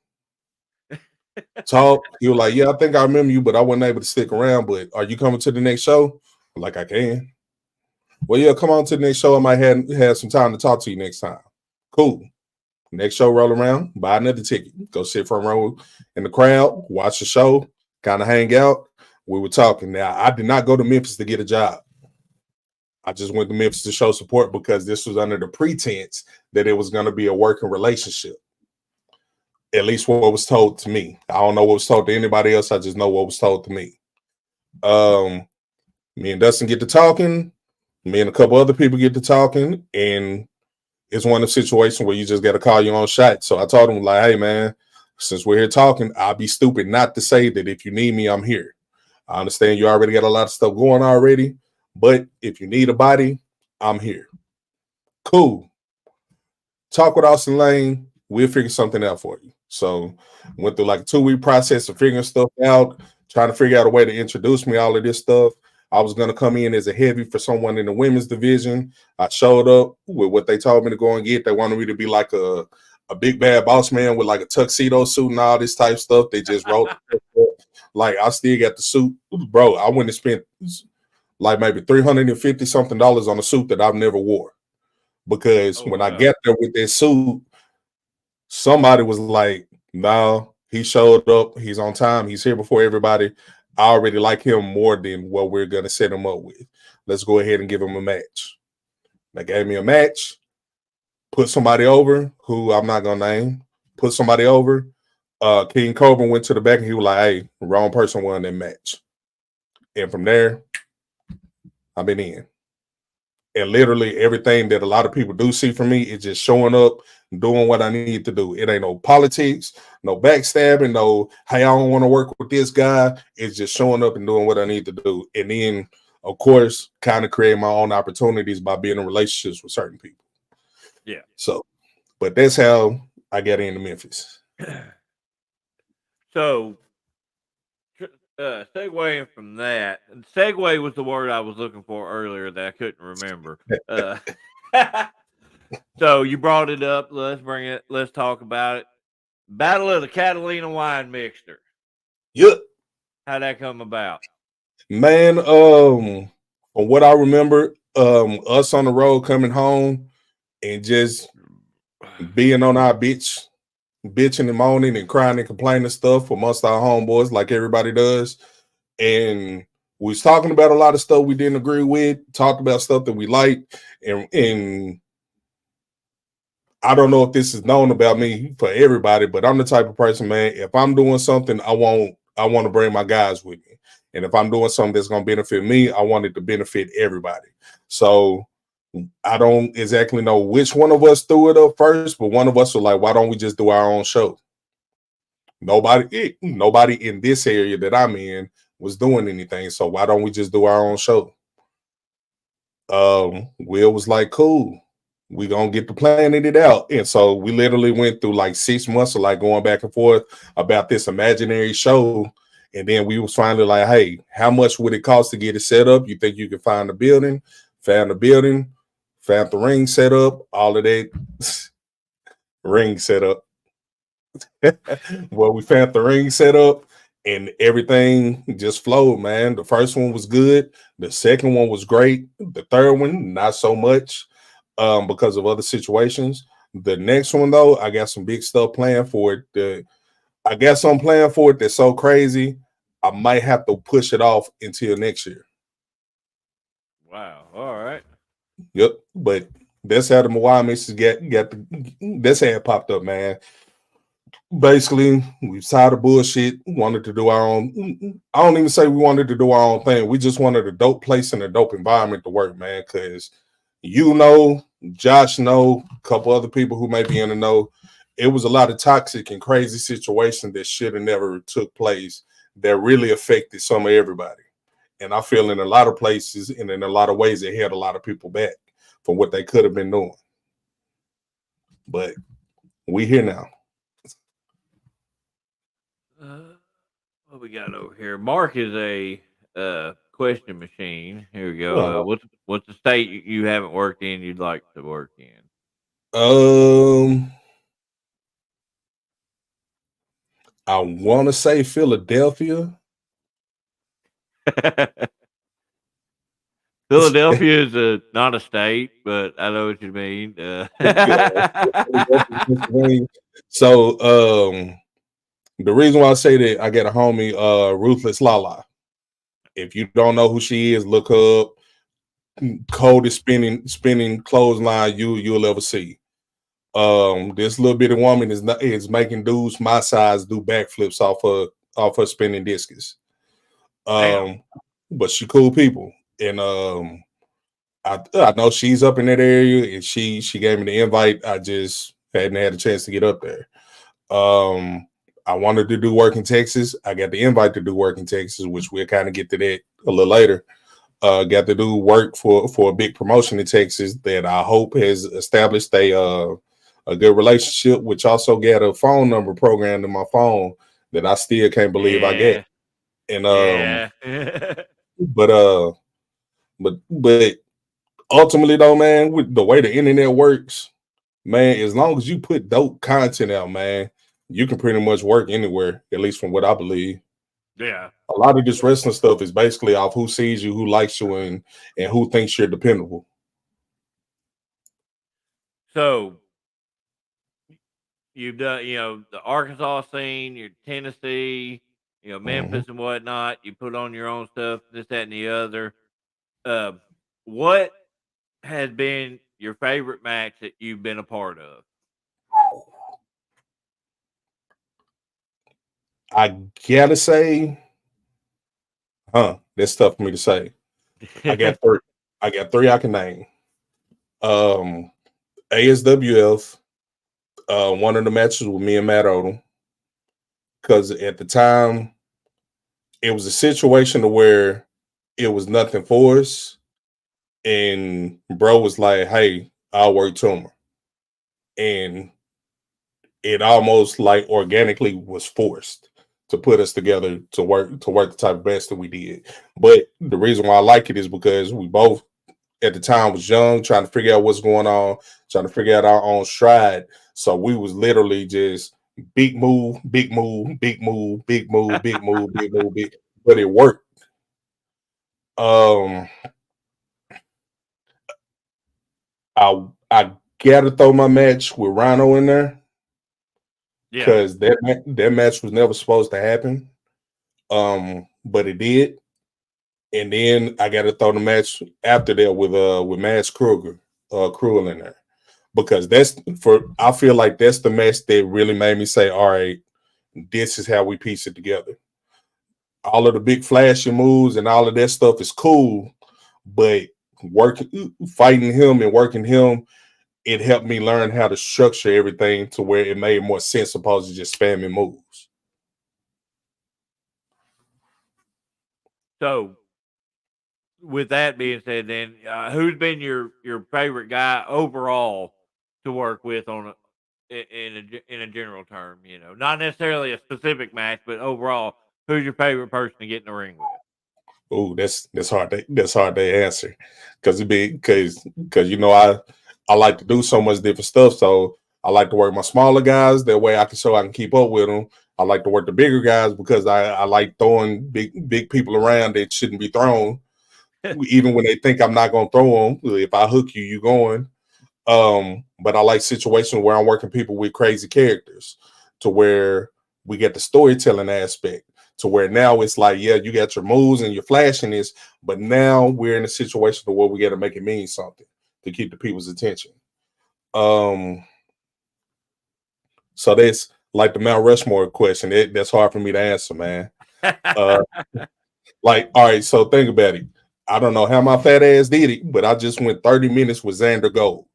Talk. He was like, yeah, I think I remember you, but I wasn't able to stick around. But are you coming to the next show? I'm like, I can. Well, yeah, come on to the next show. I might have some time to talk to you next time. Cool. Next show roll around, buy another ticket, go sit front row in the crowd, watch the show, kind of hang out. We were talking. Now, I did not go to Memphis to get a job. I just went to Memphis to show support because this was under the pretense that it was going to be a working relationship. At least what was told to me. I don't know what was told to anybody else. I just know what was told to me. Me and Dustin get to talking. Me and a couple other people get to talking, and it's one of the situations where you just got to call your own shot. So I told him, like, hey, man, since we're here talking, I'll be stupid not to say that if you need me, I'm here. I understand you already got a lot of stuff going already, but if you need a body, I'm here. Cool. Talk with Austin Lane. We'll figure something out for you. So went through like a 2-week process of figuring stuff out, trying to figure out a way to introduce me, all of this stuff. I was going to come in as a heavy for someone in the women's division. I showed up with what they told me to go and get. They wanted me to be like a big bad boss man with like a tuxedo suit and all this type stuff. They just wrote like I still got the suit, bro. I went and spent like maybe $350 something on a suit that I've never wore, because Oh when I wow. got there with that suit, somebody was like, "No, he showed up. He's on time. He's here before everybody. I already like him more than what we're gonna set him up with. Let's go ahead and give him a match." They gave me a match. Put somebody over who I'm not gonna name. Put somebody over. King Cobra went to the back and he was like, "Hey, wrong person won that match." And from there, I've been in. And literally everything that a lot of people do see from me is just showing up, doing what I need to do. It ain't no politics, no backstabbing, no, hey, I don't want to work with this guy. It's just showing up and doing what I need to do. And then, of course, kind of create my own opportunities by being in relationships with certain people. Yeah. So, but that's how I got into Memphis. So, segueing from that, and segue was the word I was looking for earlier that I couldn't remember. So you brought it up. Let's bring it. Let's talk about it. Battle of the Catalina wine mixture. Yep. How'd that come about? Man, from what I remember, us on the road coming home and just being on our bitching and moaning and crying and complaining stuff amongst our homeboys like everybody does. And we was talking about a lot of stuff we didn't agree with, talked about stuff that we liked, and I don't know if this is known about me for everybody, but I'm the type of person, man, if I'm doing something, I want to bring my guys with me. And if I'm doing something that's gonna benefit me, I want it to benefit everybody. So I don't exactly know which one of us threw it up first, but one of us was like, why don't we just do our own show? Nobody in this area that I'm in was doing anything. So why don't we just do our own show? Will was like, cool, we gonna get the planning it out. And so we literally went through like 6 months of like going back and forth about this imaginary show. And then we was finally like, hey, how much would it cost to get it set up? You think you can find the building? Found the building, found the ring set up, all of that ring set up. Well, we found the ring set up and everything just flowed, man. The first one was good. The second one was great. The third one, not so much, because of other situations. The next one, though, I got some big stuff planned for it. I got something planned for it that's so crazy, I might have to push it off until next year. Wow. All right. Yep. But That's how the Moamis get the, that's how it popped up, man. Basically, we tired of bullshit. Wanted to do our own. I don't even say we wanted to do our own thing. We just wanted a dope place and a dope environment to work, man. Because you know, Josh know, a couple other people who may be in the know. It was a lot of toxic and crazy situations that should have never took place that really affected some of everybody. And I feel in a lot of places and in a lot of ways it held a lot of people back from what they could have been doing. But we here now. Uh, what we got over here? Mark is a question machine. Here we go. Uh, What's the state you haven't worked in you'd like to work in? um, I want to say Philadelphia. Philadelphia is not a state, but I know what you mean. So, the reason why I say that I got a homie, Ruthless Lala. If you don't know who she is, look her up. Coldest spinning clothesline you'll ever see. This little bitty woman is making dudes my size do backflips off her spinning discus. Damn. Um, but she cool people, and I know she's up in that area, and she gave me the invite. I just hadn't had a chance to get up there. Um, I wanted to do work in Texas. I got the invite to do work in Texas, which we'll kind of get to that a little later. Got to do work for a big promotion in Texas that I hope has established a good relationship, which also got a phone number programmed in my phone that I still can't believe I get. Yeah. And Yeah. but but ultimately though, man, with the way the internet works, man, as long as you put dope content out, man, you can pretty much work anywhere, at least from what I believe. Yeah. A lot of this wrestling stuff is basically off who sees you, who likes you, and who thinks you're dependable. So you've done, the Arkansas scene, your Tennessee, Mhm. Memphis and whatnot. You put on your own stuff, this, that, and the other. Uh, what has been your favorite match that you've been a part of? I gotta say, that's tough for me to say. I got three. I got three I can name. Um, ASWF. One of the matches with me and Matt Odom, because at the time it was a situation to where it was nothing for us, and bro was like, "Hey, I'll work Toomer," and it almost like organically was forced to put us together to work the type of best that we did. But the reason why I like it is because we both at the time was young, trying to figure out what's going on, trying to figure out our own stride. So we was literally just big move, big move, big move, big move, big move, big move, big. But it worked. Um, I gotta throw my match with Rhino in there Yeah. because that match was never supposed to happen. But it did. And then I got to throw the match after that with Max Kruger, Cruel in there, because that's for I feel like that's the match that really made me say, all right, this is how we piece it together. All of the big flashy moves and all of that stuff is cool, but fighting him and working him, it helped me learn how to structure everything to where it made more sense opposed to just spamming moves. So, with that being said, then who's been your favorite guy overall to work with on in a general term? Not necessarily a specific match, but overall, who's your favorite person to get in the ring with? Oh, that's hard to answer because it be because I like to do so much different stuff. So I like to work my smaller guys that way I can keep up with them. I like to work the bigger guys because I like throwing big people around that shouldn't be thrown, even when they think I'm not gonna throw them. If I hook you, you going. But I like situations where I'm working people with crazy characters to where we get the storytelling aspect to where now it's like, yeah, you got your moves and your flashiness, but now we're in a situation where we got to make it mean something to keep the people's attention. Um, so that's like the Mount Rushmore question. That's hard for me to answer, man. Uh, like, all right, so think about it. I don't know how my fat ass did it, but I just went 30 minutes with Xander Gold.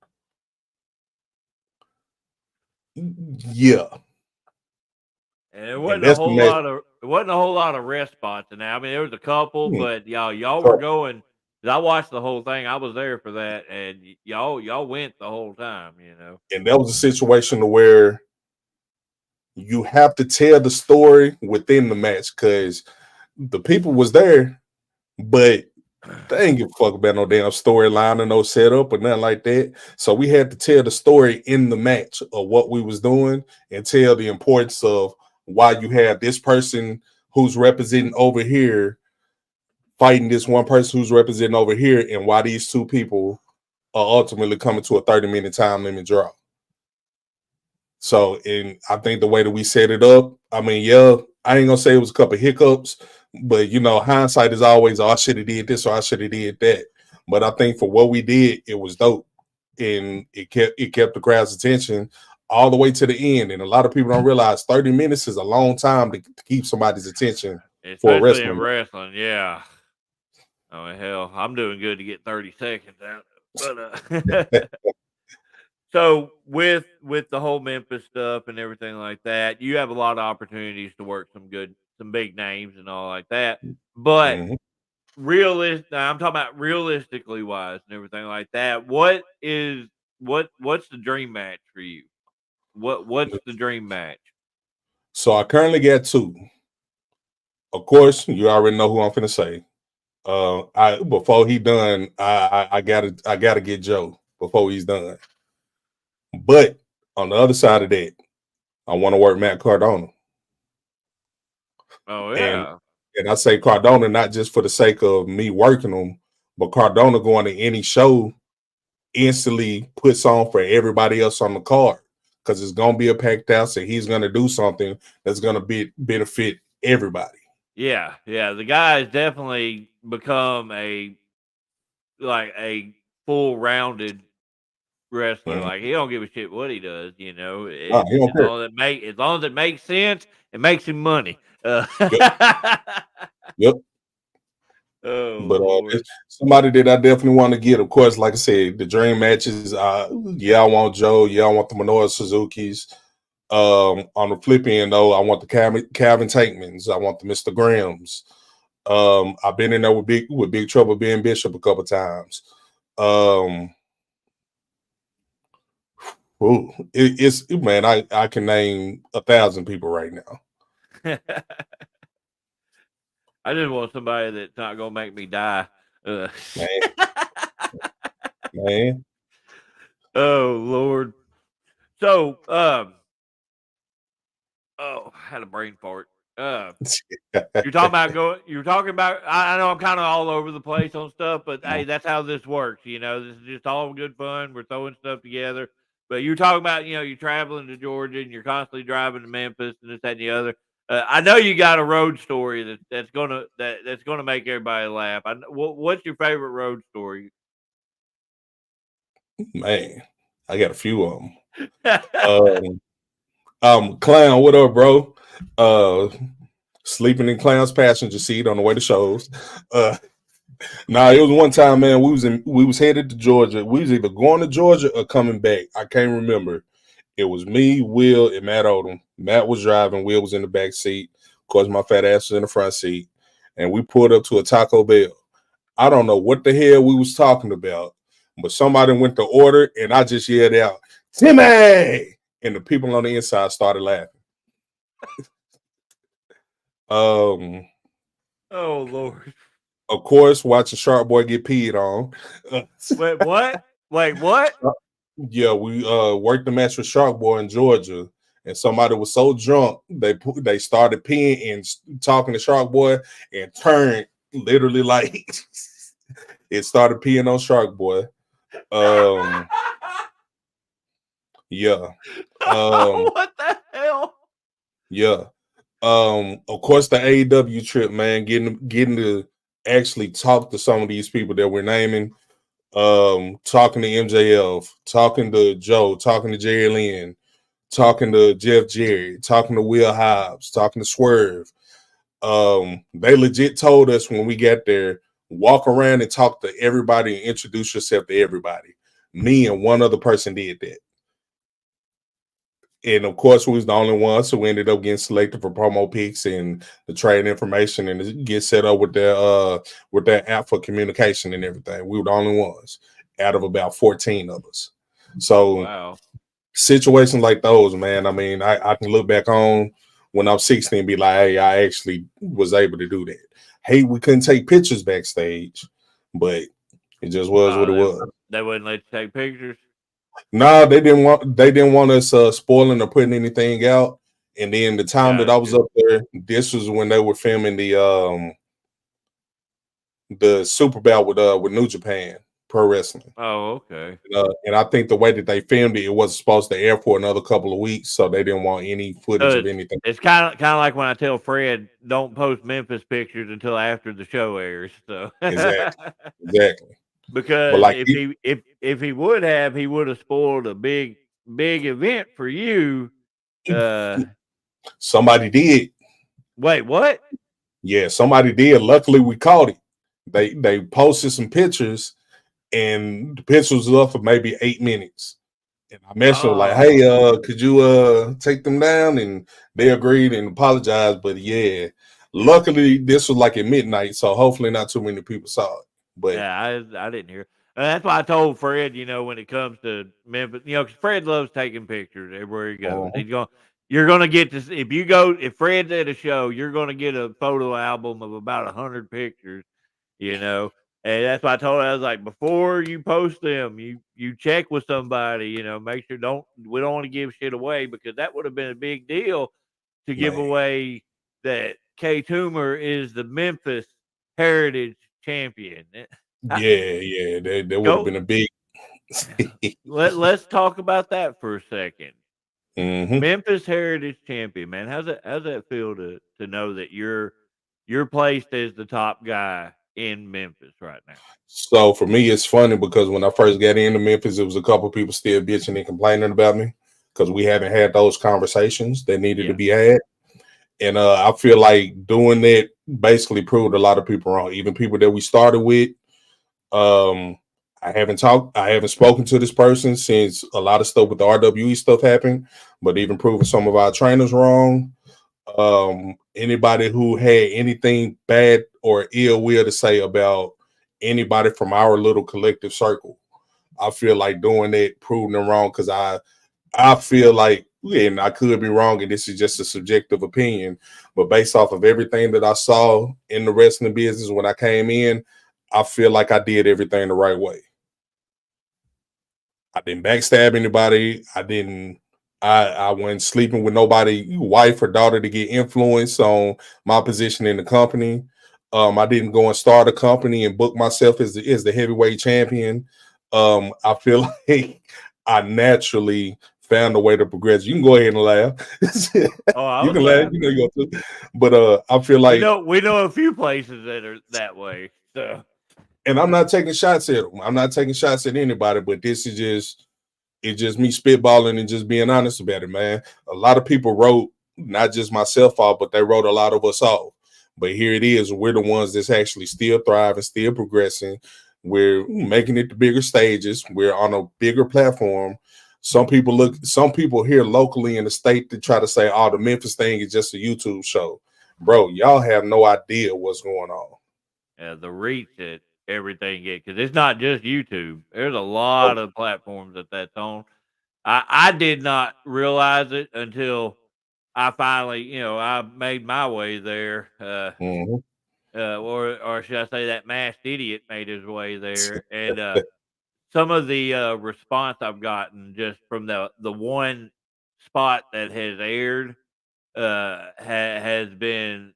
Yeah. And it And wasn't a that's the whole match. lot of rest spots in there. I mean, there was a couple, Hmm. but y'all were So, going. 'Cause I watched the whole thing. I was there for that, and y'all went the whole time. and that was a situation where you have to tell the story within the match because the people was there, but they ain't give a fuck about no damn storyline or no setup or nothing like that. So we had to tell the story in the match of what we was doing and tell the importance of why you have this person who's representing over here fighting this one person who's representing over here and why these two people are ultimately coming to a 30-minute time limit draw. So, and I think the way that we set it up, I mean, yeah, I ain't gonna say it was a couple hiccups, but hindsight is always, oh, I should have did this or I should have did that. But I think for what we did, it was dope, and it kept the crowd's attention all the way to the end. And a lot of people don't realize 30 minutes is a long time to keep somebody's attention for a Especially in wrestling wrestling, yeah. Oh hell, I'm doing good to get 30 seconds out. But match. so with the whole Memphis stuff and everything like that, you have a lot of opportunities to work some big names and all like that. But Mhm. I'm talking about realistically wise and everything like that. What's the dream match for you? What's the dream match? So I currently got two. Of course, you already know who I'm finna say. I before he done, I gotta get Joe before he's done. But on the other side of that, I want to work Matt Cardona, Oh and yeah. and I say Cardona not just for the sake of me working him, but Cardona going to any show instantly puts on for everybody else on the card because it's gonna be a packed house, and he's gonna do something that's gonna benefit everybody. Yeah, yeah. The guy has definitely become a full rounded wrestler. Mhm. Like he don't give a shit what he does, Nah, he don't care. as long as it makes sense, it makes him money. Yep, yep. Oh But Lord. it's somebody that I definitely want to get. Of course, like I said, the dream matches. Yeah, I want Joe. Yeah, I want the Minoru Suzuki's. On the flip end, though, I want the Calvin Tankmans. I want the Mr. Grahams. I've been in there with Big Trouble being Bishop a couple times. Um, it's man, I can name 1,000 people right now. I just want somebody that's not gonna make me die. Uh, Man, man. oh Lord. So, oh, I had a brain fart. You're talking about. I know I'm kind of all over the place on stuff, but hey, that's how this works. This is just all good fun. We're throwing stuff together. But you're talking about, you're traveling to Georgia and you're constantly driving to Memphis and this, that, and the other. I know you got a road story that's gonna make everybody laugh. What's your favorite road story? Man, I got a few of them. Clown, what up, bro? Uh, Sleeping in Clown's passenger seat on the way to shows. Uh, it was one time, man. We was headed to Georgia. We was either going to Georgia or coming back. I can't remember. It was me, Will, and Matt Odom. Matt was driving. Will was in the back seat. Of course, my fat ass was in the front seat. And we pulled up to a Taco Bell. I don't know what the hell we was talking about, but somebody went to order, and I just yelled out, "Timmy!" And the people on the inside started laughing. Um, Oh Lord. of course, watching Shark Boy get peed on. Wait, what? Wait, what? Yeah, we worked the match with Shark Boy in Georgia, and somebody was so drunk they started peeing and talking to Shark Boy and turned literally like it started peeing on Shark Boy. Um, yeah, um, What the hell? yeah. Of course, the AEW trip, man, getting to actually talk to some of these people that we're naming. talking to MJF, talking to Joe, talking to Jerry Lynn, talking to Jeff Jarrett, talking to Will Hobbs, talking to Swerve. They legit told us when we got there, walk around and talk to everybody and introduce yourself to everybody. Me and one other person did that. And of course, we was the only ones who ended up getting selected for promo picks and the trade information and get set up with their app for communication and everything. We were the only ones out of about 14 of us. So Wow. situations like those, man. I mean, I can look back on when I'm 16 and be like, hey, I actually was able to do that. Hey, we couldn't take pictures backstage, but it just was what it was. They wouldn't let you take pictures. No, they didn't want us spoiling or putting anything out. And then the time that I was Gotcha. up there, this was when they were filming the Super Bowl with New Japan Pro Wrestling. Oh, okay. And I think the way that they filmed it, it wasn't supposed to air for another couple of weeks, so they didn't want any footage So of anything. it's kind of like when I tell Fred, don't post Memphis pictures until after the show airs. So Exactly, exactly. But because like if he would have, he would have spoiled a big event for you. somebody did, Wait, what? yeah, somebody did. Luckily, we caught it. They posted some pictures, and the pictures was up for maybe 8 minutes. And I messaged them like, Oh, "Hey, could you take them down?" And they agreed and apologized. But yeah, luckily this was like at midnight, so hopefully not too many people saw it. But yeah, I didn't hear. That's why I told Fred, when it comes to Memphis, 'cause Fred loves taking pictures everywhere he goes. uh You're gonna get to see, if Fred's at a show, you're gonna get a photo album of about 100 pictures, you know. And that's why I told her, I was like, before you post them, you check with somebody, make sure we don't want to give shit away, because that would have been a big deal to give man, away that Toomer is the Memphis Heritage Champion. yeah, that would have Go. been a big. Let's talk about that for a second. hmm Memphis Heritage Champion, man. How's that feel to know that you're placed as the top guy in Memphis right now? So for me, it's funny because when I first got into Memphis, it was a couple people still bitching and complaining about me because we haven't had those conversations that needed to Yeah. be had. And I feel like doing that basically proved a lot of people wrong, even people that we started with. Um, I haven't spoken to this person since a lot of stuff with the RWE stuff happened, but even proving some of our trainers wrong. Anybody who had anything bad or ill will to say about anybody from our little collective circle, I feel like doing that proving them wrong because I feel like, and I could be wrong, and this is just a subjective opinion, but based off of everything that I saw in the wrestling business when I came in, I feel like I did everything the right way. I didn't backstab anybody. I went sleeping with nobody, wife or daughter, to get influence on my position in the company. I didn't go and start a company and book myself as the heavyweight champion. I feel like I naturally found a way to progress. You can go ahead and laugh. Oh, I You was can laugh. You know laughing. you go to. But I feel like, We know a few places that are that way. So and I'm not taking shots at them. I'm not taking shots at anybody. But this is just it's just me spitballing and just being honest about it, man. A lot of people wrote not just myself off, but they wrote a lot of us off. But here it is. We're the ones that's actually still thriving, still progressing. We're making it to bigger stages. We're on a bigger platform. Some people here locally in the state to try to say, oh, the Memphis thing is just a YouTube show. Bro, y'all have no idea what's going on. the reach that everything gets, because it's not just YouTube. There's a lot of platforms that's on. I did not realize it until I finally, I made my way there. Mhm. Or should I say that masked idiot made his way there, and some of the response I've gotten just from the one spot that has aired has been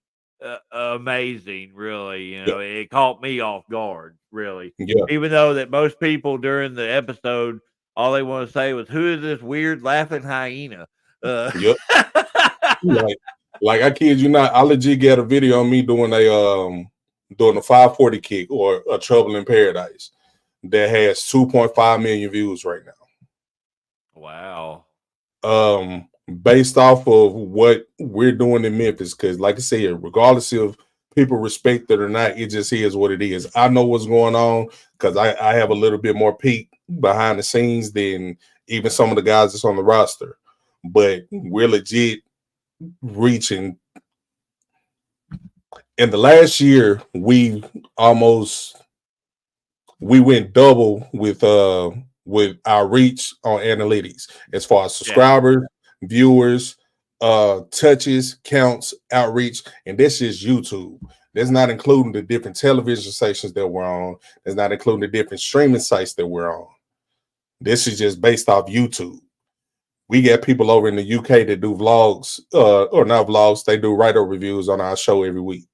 amazing. Really, Yeah, it caught me off guard. Really, yeah, even though that most people during the episode, all they want to say was, "Who is this weird laughing hyena?" Uh, yep. Like, like I kid you not, I legit got a video of me doing a 540 kick or a trouble in paradise. that has 2.5 million views right now. Wow. Based off of what we're doing in Memphis, because like I said, regardless of people respect it or not, it just is what it is. I know what's going on because I have a little bit more peek behind the scenes than even some of the guys that's on the roster. But we're legit reaching. In the last year, we went double with our reach on analytics as far as Yeah. subscribers, viewers, touches, counts, outreach, and this is YouTube. That's not including the different television stations that we're on. That's not including the different streaming sites that we're on. This is just based off YouTube. We got people over in the UK that do vlogs, or not vlogs. They do write-up reviews on our show every week,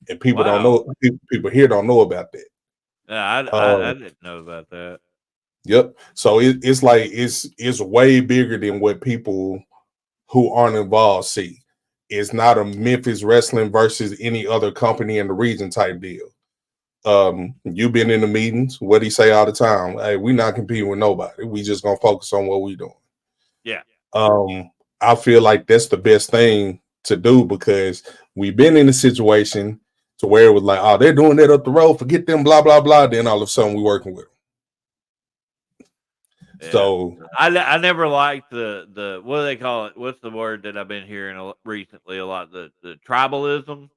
and people don't Wow. know. People here don't know about that. Yeah, I Uh, didn't know about that. Yep. So it's like it's way bigger than what people who aren't involved see. It's not a Memphis wrestling versus any other company in the region type deal. You've been in the meetings. What he say all the time? Hey, we not competing with nobody. We just gonna focus on what we doing. Yeah. I feel like that's the best thing to do because we've been in a situation to where it was like, oh, they're doing that up the road. Forget them, blah blah blah. Then all of a sudden we working with them. Yeah. So I never liked the what do they call it? What's the word that I've been hearing recently a lot? The tribalism.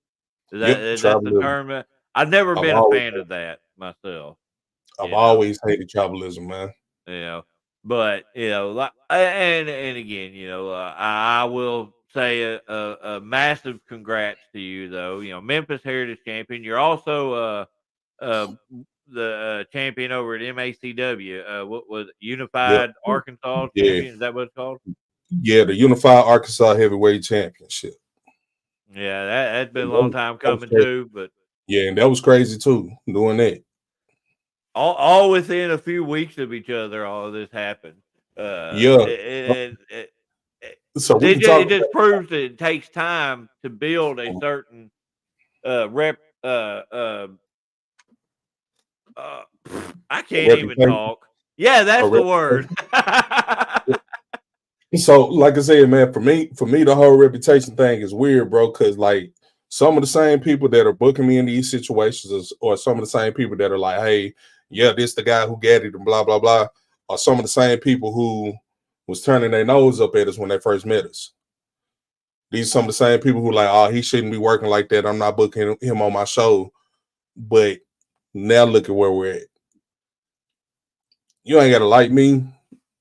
yep, Is that the tribalism. term? I've never I've been a always fan of that myself. I've You know. always hated tribalism, man. You know, but like, and again, I will say a massive congrats to you though. Memphis Heritage Champion. You're also uh the champion over at MACW. What was it? Yep. Unified Arkansas Yeah. Champion? Is that what it's called? Yeah, the Unified Arkansas Heavyweight Championship. Yeah, that's been And a that long was, time that was coming crazy. too, but Yeah, and that was crazy too, doing that. all within a few weeks of each other, all of this happened. Yeah. So we can It talk just proves that it takes time to build a about certain rep. Uh, I a can't even reputation. talk. Yeah, A that's the word. reputation. So, like I said, man, for me, the whole reputation thing is weird, bro. Because like some of the same people that are booking me in these situations, or some of the same people that are like, "Hey, yeah, this the guy who got it," and blah blah blah, are some of the same people who was turning their nose up at us when they first met us. These are some of the same people who like, "Oh, he shouldn't be working like that. I'm not booking him on my show." But now look at where we're at. You ain't gotta like me.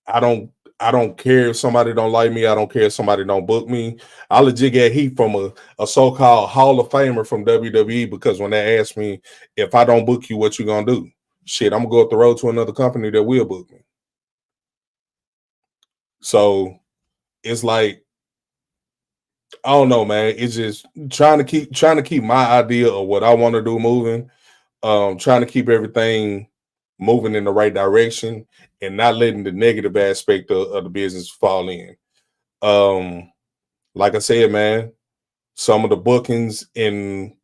I don't I don't care if somebody don't like me. I don't care if somebody don't book me. I legit get heat from a so-called Hall of Famer from WWE because when they ask me if I don't book you, what you gonna do? Shit, I'm gonna go up the road to another company that will book me. So it's like I don't know, man. It's just trying to keep my idea of what I want to do moving. Trying to keep everything moving in the right direction and not letting the negative aspect of the business fall in. Um, like I said, man, some of the bookings and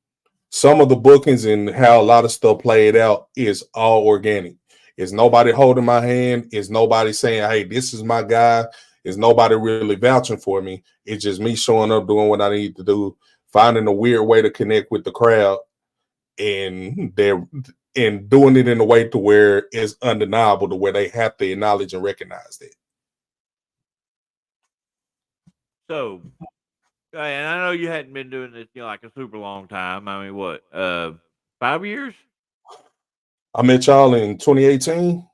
how a lot of stuff played out is all organic. Is nobody holding my hand? Is nobody saying, "Hey, this is my guy"? Is nobody really vouching for me? It's just me showing up, doing what I need to do, finding a weird way to connect with the crowd, and they're and doing it in a way to where it's undeniable, to where they have to acknowledge and recognize that. So, and I know you hadn't been doing this, like a super long time. I mean, what, 5 years? I met y'all in 2018.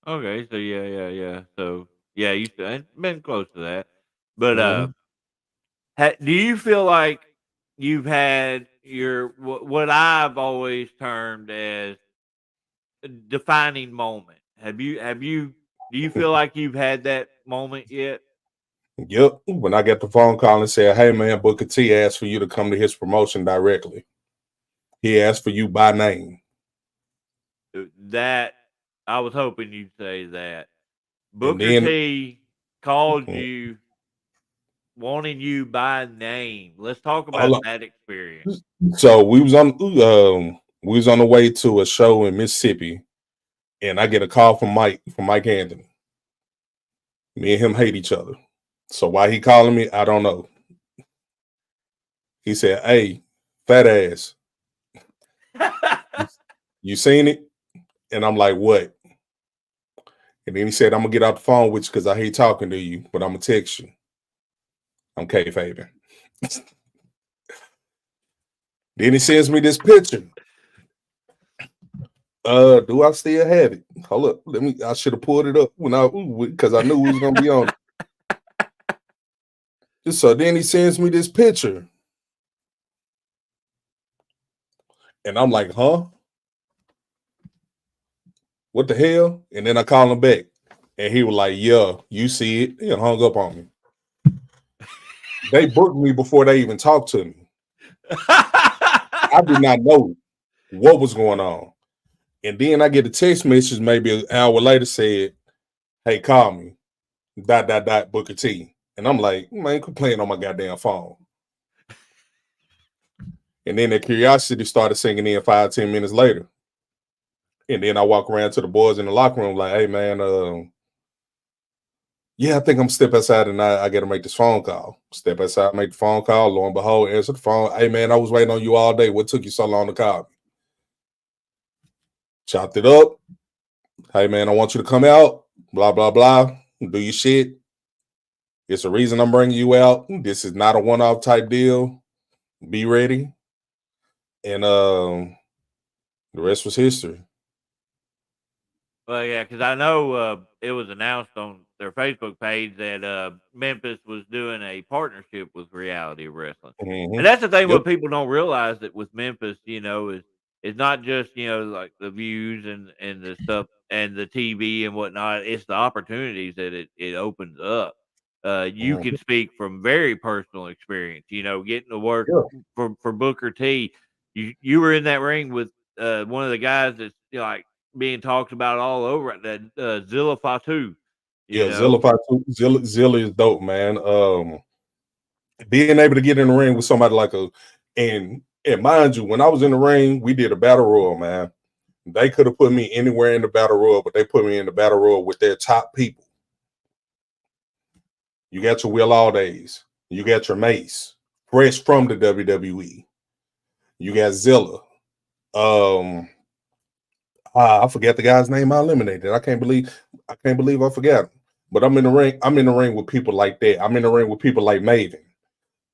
Okay, so yeah. So yeah, you still been close to that, but Mm-hmm. do you feel like you've had your what I've always termed as a defining moment? Have you do you feel like you've had that moment yet? Yep. When I get the phone call and said, "Hey man, Booker T asked for you to come to his promotion directly. He asked for you by name." That I was hoping you'd say that. And Booker then T called mm, you wanting you by name. Let's talk hold about on. that experience. So we was on We was on the way to a show in Mississippi, and I get a call from Mike Anthony. Me and him hate each other. So why he calling me, I don't know. He said, "Hey, fat ass, you, you seen it?" And I'm like, "What?" And then he said, "I'm gonna get out the phone with you because I hate talking to you, but I'm gonna text you." I'm kayfabing. Then he sends me this picture. Do I still have it? Hold up, let me. I should have pulled it up when I because I knew we was gonna be on it. So then he sends me this picture, and I'm like, "Huh? What the hell?" And then I call him back, and he was like, "Yeah, you see it." He hung up on me. They booked me before they even talked to me. I did not know what was going on. And then I get a text message maybe an hour later said, "Hey, call me. Dot dot dot Booker T." And I'm like, man, quit playing on my goddamn phone. And then the curiosity started sinking in 5, 10 minutes later. And then I walk around to the boys in the locker room like, "Hey man, yeah, I think I'm step outside and I got to make this phone call." Step outside, make the phone call. Lo and behold, answer the phone. "Hey man, I was waiting on you all day. What took you so long to call me?" Chopped it up. "Hey man, I want you to come out. Blah blah blah. Do your shit. It's a reason I'm bringing you out. This is not a one-off type deal. Be ready." And the rest was history. Well, yeah, because I know it was announced on their Facebook page that Memphis was doing a partnership with Reality Wrestling, and Mm-hmm. that's the thing. Yep. What people don't realize that with Memphis, is not just like the views and the stuff and the TV and whatnot. It's the opportunities that it opens up. You Mm-hmm. can speak from very personal experience. Getting to work Yeah. for Booker T. You were in that ring with one of the guys that's like being talked about all over it, that Zilla Fatu, you Yeah. know. Zilla is dope, man. Being able to get in the ring with somebody like and mind you, when I was in the ring, we did a battle royal, man. They could have put me anywhere in the battle royal, but they put me in the battle royal with their top people. You got your Will All Days. You got your Mace, fresh from the WWE. You got Zilla. Um, I forget the guy's name I eliminated. I can't believe I forgot him. But I'm in the ring. I'm in the ring with people like that. I'm in the ring with people like Maven,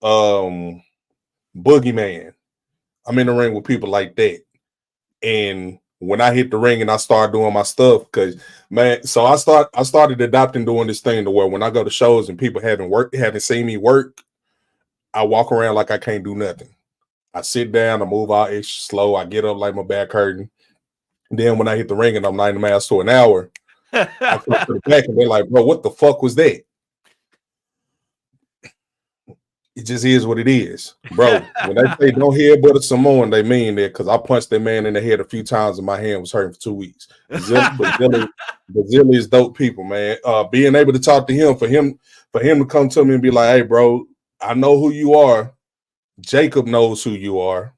um, Boogeyman. I'm in the ring with people like that. And when I hit the ring and I start doing my stuff, because man, so I started adopting doing this thing to where when I go to shows and people haven't seen me work, I walk around like I can't do nothing. I sit down, I move all extra slow, I get up like my back hurting. Then when I hit the ring and I'm 90 miles to an hour, I come to the back and they're like, "Bro, what the fuck was that?" It just is what it is, bro. When they say don't headbutt a Samoan, they mean that because I punched that man in the head a few times and my hand was hurting for 2 weeks. But Zilla is dope people, man. Being able to talk to him for him to come to me and be like, "Hey, bro, I know who you are. Jacob knows who you are.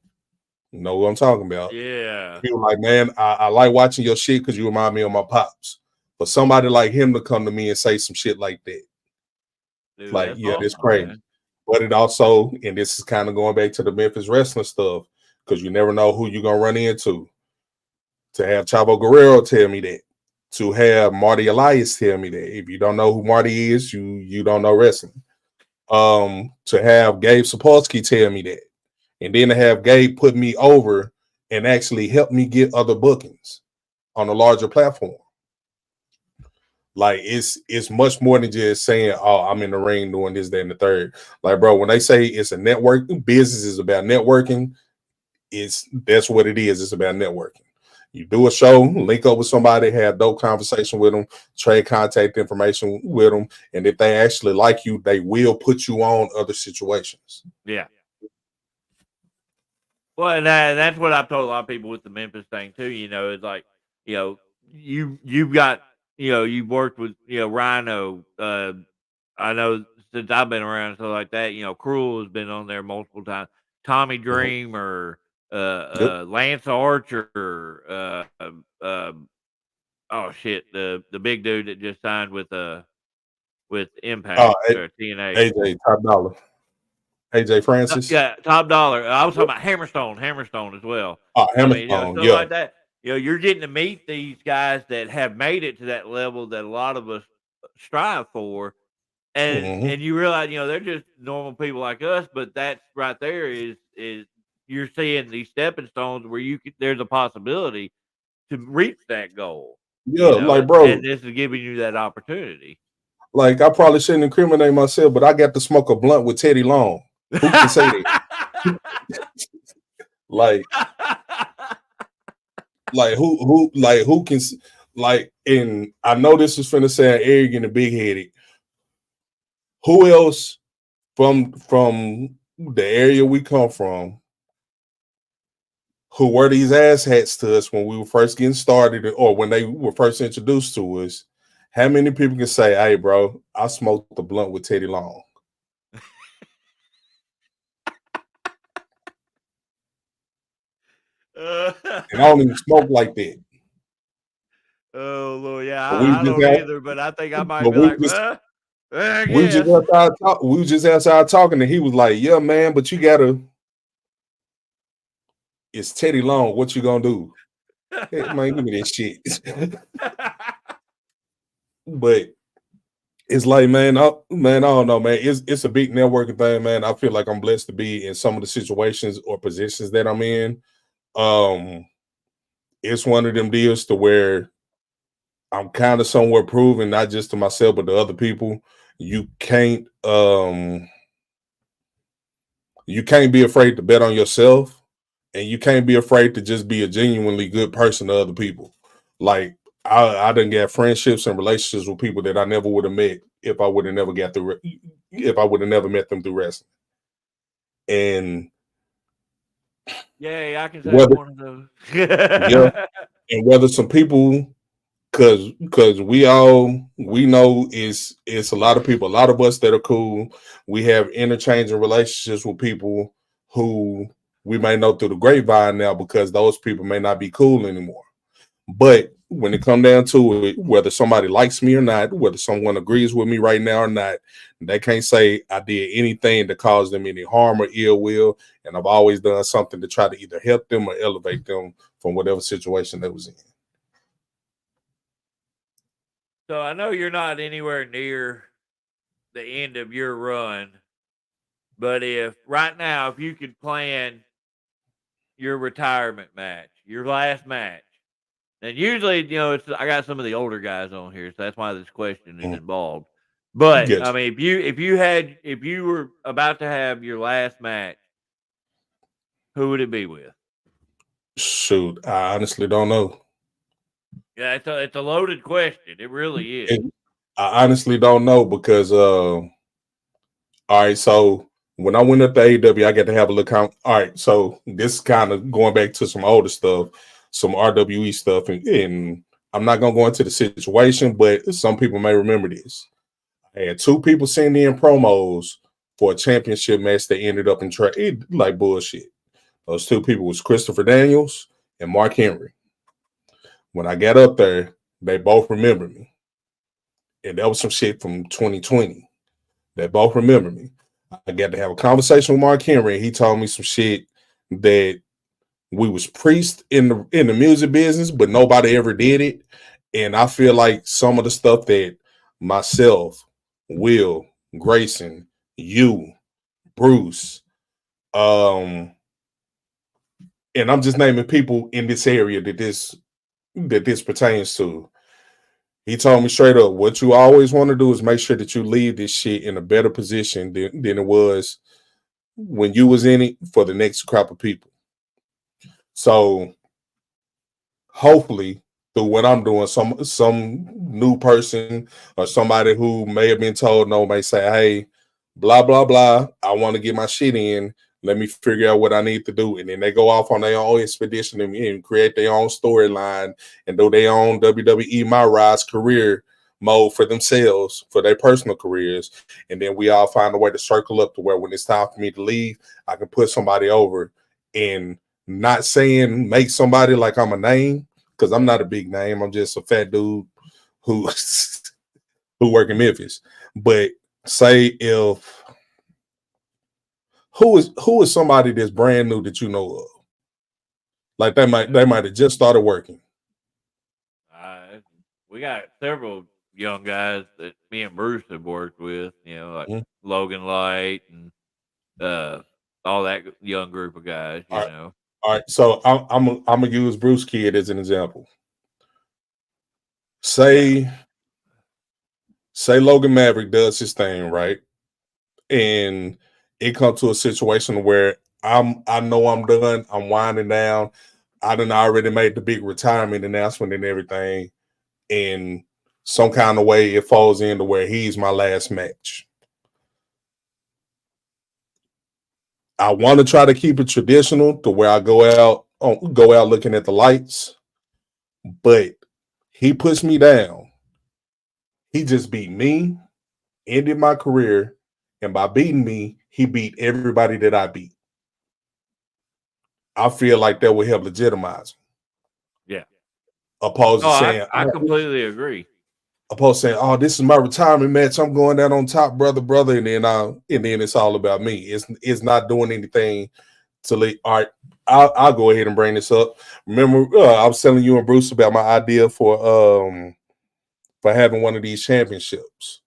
You know what I'm talking about." Yeah, He was like, "Man, I like watching your shit because you remind me of my pops." For somebody like him to come to me and say some shit like that, dude, like, that's yeah, that's awesome, crazy. man. But it also, and this is kind of going back to the Memphis wrestling stuff, because you never know who you're gonna run into. To have Chavo Guerrero tell me that, to have Marty Elias tell me that. If you don't know who Marty is, you don't know wrestling. To have Gabe Sapolsky tell me that, and then to have Gabe put me over and actually help me get other bookings on a larger platform. Like it's much more than just saying, "Oh, I'm in the ring doing this, that, and the third." Like, bro, when they say it's a network, business is about networking. That's what it is. It's about networking. You do a show, link up with somebody, have dope conversation with them, trade contact information with them, and if they actually like you, they will put you on other situations. Yeah. Well, and that's what I've told a lot of people with the Memphis thing too. It's like, you know, you've got, you've worked with, Rhino. I know since I've been around and stuff like that. Cruel has been on there multiple times. Tommy Mhm. Dreamer, Yep. Lance Archer, oh shit, the big dude that just signed with Uh, Impact or TNA. AJ Top Dollar. AJ Francis. Yeah, Top Dollar. I was Yep. talking about Hammerstone as well. I mean, Hammerstone. stuff Yeah. like that. You're getting to meet these guys that have made it to that level that a lot of us strive for, Hmm. and you realize, they're just normal people like us. But that's right there is you're seeing these stepping stones where there's a possibility to reach that goal. Yeah, like And bro, this is giving you that opportunity. like I probably shouldn't incriminate myself, but I got to smoke a blunt with Teddy Long. Who can say that? Like, who can and I know this is finna sound arrogant and big headed. Who else from the area we come from who were these asshats to us when we were first getting started or when they were first introduced to us? How many people can say, hey bro, I smoked the blunt with Teddy Long? And I don't even smoke like that. Oh Lord, yeah, But we I just don't out, either, but I think I might but be like, I we was just guess. outside talk, we was just outside talking, and he was like, yeah, man, but you gotta, it's Teddy Long. What you gonna do? Hey, man, give me that shit. But it's like, man, I don't know, man. It's a big networking thing, man. I feel like I'm blessed to be in some of the situations or positions that I'm in. Um, it's one of them deals to where I'm kind of somewhere proving, not just to myself, but to other people, you can't you can't be afraid to bet on yourself, and you can't be afraid to just be a genuinely good person to other people. Like I didn't get friendships and relationships with people that I never would have met if I would have never got through if I would have never met them through wrestling. And Yeah, I can say I'm whether one of those. yeah, and whether some people because we know it's a lot of people, a lot of us that are cool. We have interchanging relationships with people who we may know through the grapevine now because those people may not be cool anymore. But when it come down to it, whether somebody likes me or not, whether someone agrees with me right now or not, they can't say I did anything to cause them any harm or ill will. And I've always done something to try to either help them or elevate them from whatever situation they was in. So I know you're not anywhere near the end of your run, but if right now, if you could plan your retirement match, your last match, and usually, it's I got some of the older guys on here, so that's why this question is Mm, involved. But get I mean, if you were about to have your last match, who would it be with? you. Shoot, I honestly don't know. Yeah, it's a loaded question. It really is. It, I honestly don't know because all right, so when I went up to AEW, I got to have a look. All right, so this is kind of going back to some older stuff, some RWE stuff, and I'm not gonna go into the situation, but some people may remember this. I had two people sending in promos for a championship match that ended up in like bullshit. Those two people was Christopher Daniels and Mark Henry. When I got up there, they both remembered me, and that was some shit from 2020. They both remember me. I got to have a conversation with Mark Henry. And he told me some shit that we was preached in the music business, but nobody ever did it. And I feel like some of the stuff that myself, Will, Grayson, you, Bruce, um, and I'm just naming people in this area that this pertains to. He told me straight up, what you always want to do is make sure that you leave this shit in a better position than it was when you was in it for the next crop of people. So hopefully through what I'm doing, some new person or somebody who may have been told no may say, hey, blah, blah, blah. I want to get my shit in. Let me figure out what I need to do. And then they go off on their own expedition and create their own storyline and do their own WWE My Rise career mode for themselves, for their personal careers. And then we all find a way to circle up to where when it's time for me to leave, I can put somebody over and Not saying make somebody like I'm a name, because I'm not a big name. I'm just a fat dude who who work in Memphis. But say if who is somebody that's brand new that you know of, like they might have just started working. Uh, we got several young guys that me and Bruce have worked with. Like Mhm. Logan Light and uh, all that young group of guys. All right, all right. So I'm gonna use Bruce Kidd as an example. Yeah, Say say Logan Maverick does his thing right, and it comes to a situation where I know I'm done. I'm winding down. I done already made the big retirement announcement and everything. In some kind of way, it falls into where he's my last match. I want to try to keep it traditional to where I go out looking at the lights, but he puts me down. He just beat me, ended my career, and by beating me, he beat everybody that I beat. I feel like that would help legitimize him, yeah. opposed No, to I saying, I completely agree. "Oh, this is my retirement match. I'm going down on top, brother," and then it's all about me. It's not doing anything to let. All right, I'll go ahead and bring this up. Remember, I was telling you and Bruce about my idea for having one of these championships,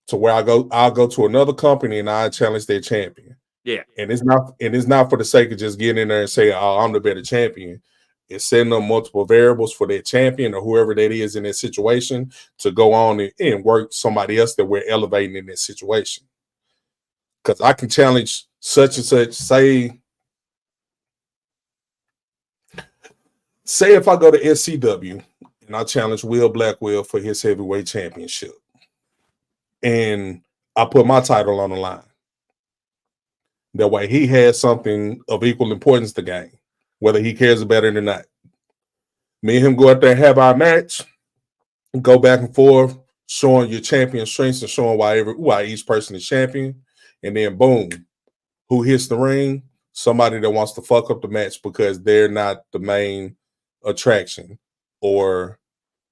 to where I'll go to another company and I challenge their champion. Yeah. And it's not for the sake of just getting in there and saying, "Oh, I'm the better champion." It's setting up multiple variables for that champion or whoever that is in that situation to go on and work somebody else that we're elevating in that situation. Because I can challenge such and such. Say if I go to SCW and I challenge Will Blackwell for his heavyweight championship, and I put my title on the line. That way, he has something of equal importance to gain, whether he cares about it or not. Me and him go out there and have our match, go back and forth, showing your champion strengths and showing why each person is champion, and then boom, who hits the ring? Somebody that wants to fuck up the match because they're not the main attraction or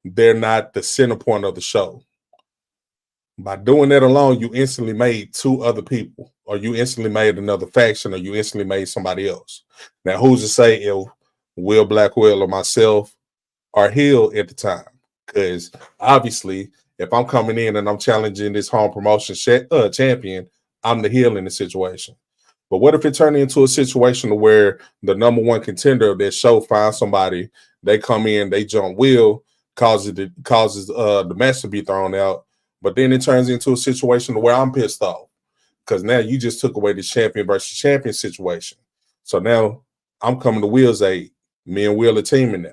they're not the center point of the show. By doing that alone, you instantly made two other people, or you instantly made another faction, or you instantly made somebody else. Now, who's to say if Will Blackwell or myself are heel at the time? Because obviously, if I'm coming in and I'm challenging this home promotion champion, I'm the heel in the situation. But what if it turned into a situation where the number one contender of that show finds somebody, they come in, they jump Will, causes the match to be thrown out, but then it turns into a situation where I'm pissed off because now you just took away the champion versus champion situation. So now I'm coming to Will's aid. Me and Will are teaming now.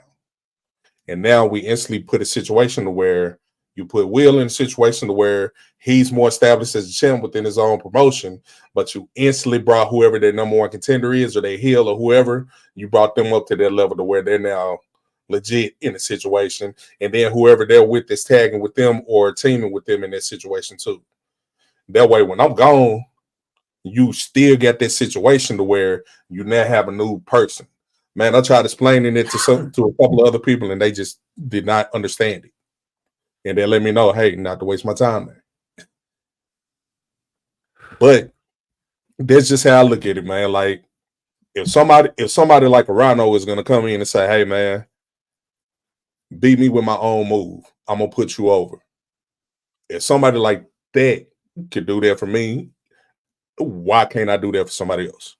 And now we instantly put a situation to where you put Will in a situation to where he's more established as a champ within his own promotion, but you instantly brought whoever their number one contender is or their heel or whoever, you brought them up to their level to where they're now legit in a situation. And then whoever they're with is tagging with them or teaming with them in that situation too. That way, when I'm gone, you still get that situation to where you now have a new person. Man, I tried explaining it to a couple of other people and they just did not understand it. And they let me know, hey, not to waste my time there. But that's just how I look at it, man. Like if somebody like a Rhino is gonna come in and say, hey man, beat me with my own move, I'm gonna put you over. If somebody like that could do that for me, why can't I do that for somebody else?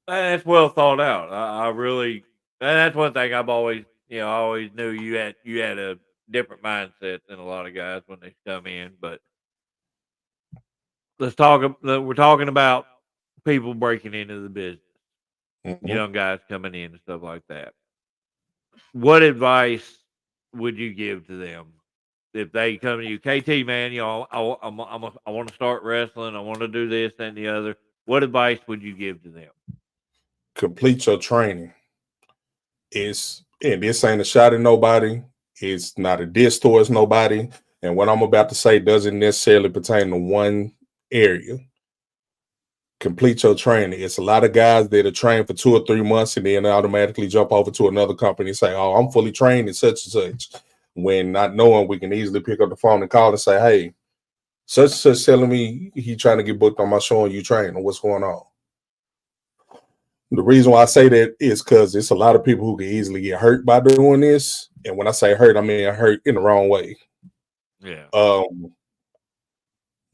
That's well thought out. I really, and that's one thing I've always, I always knew you had a different mindset than a lot of guys when they come in. But let's talk. We're talking about people breaking into the business, Mhm. young guys coming in and stuff like that. What advice would you give to them if they come to you, KT, man? I want to start wrestling. I want to do this and the other. What advice would you give to them? Complete your training. And this ain't a shot at nobody. It's not a diss towards nobody. And what I'm about to say doesn't necessarily pertain to one area. complete your training. It's a lot of guys that are trained for 2 or 3 months and then automatically jump over to another company and say, "Oh, I'm fully trained in such and such." When not knowing, we can easily pick up the phone and call and say, "Hey, such and such telling me he trying to get booked on my show and you training. What's going on?" The reason why I say that is because it's a lot of people who can easily get hurt by doing this. And when I say hurt, I mean hurt in the wrong way. Yeah.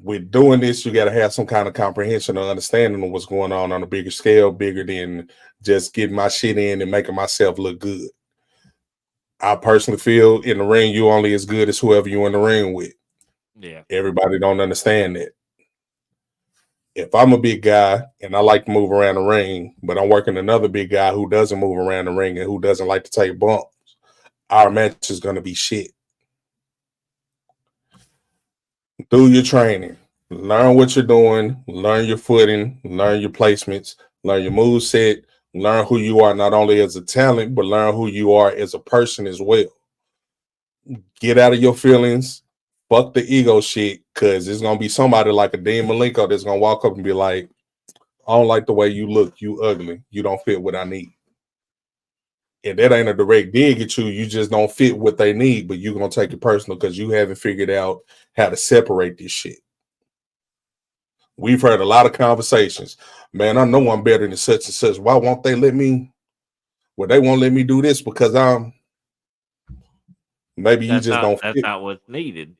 With doing this, you got to have some kind of comprehension or understanding of what's going on a bigger scale, bigger than just getting my shit in and making myself look good. I personally feel in the ring, you only as good as whoever you're in the ring with. Yeah. Everybody don't understand that. If I'm a big guy and I like to move around the ring, but I'm working another big guy who doesn't move around the ring and who doesn't like to take bumps, our match is going to be shit. Do your training. Learn what you're doing. Learn your footing. Learn your placements. Learn your move set. Learn who you are not only as a talent, but learn who you are as a person as well. Get out of your feelings. Fuck the ego shit, because it's going to be somebody like a Dean Malenko that's going to walk up and be like, "I don't like the way you look. You ugly. You don't fit what I need." And that ain't a direct dig at you. You just don't fit what they need, but you're going to take it personal because you haven't figured out how to separate this shit. We've heard a lot of conversations. "Man, I know I'm better than such and such. Why won't they let me? Well, they won't let me do this because I'm." Maybe you That's just not don't that's fit. not what's needed.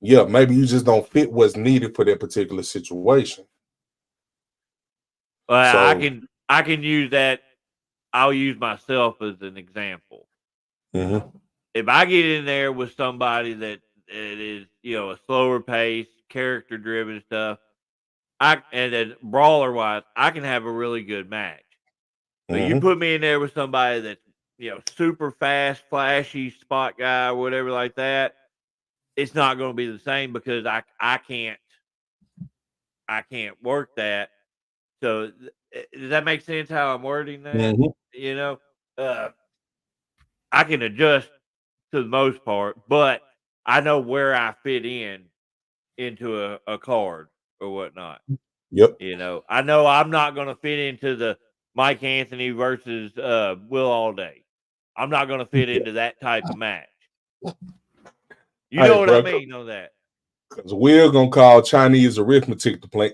Yeah, maybe you just don't fit what's needed for that particular situation. But So, I can use that. I'll use myself as an example. mhm, If I get in there with somebody that it is, a slower pace, character driven stuff, and then brawler wise, I can have a really good match. But you mhm, put me in there with somebody that's, super fast, flashy, spot guy, or whatever like that, it's not going to be the same because I can't work that. So does that make sense how I'm wording that? mhm. You know, uh, I can adjust to the most part, but I know where I fit into a card or whatnot. Yep. I know I'm not going to fit into the Mike Anthony versus Will All Day. I'm not going to fit Yeah. into that type of match. You Hey, know what I bro, mean on that? because we're gonna call Chinese arithmetic to play.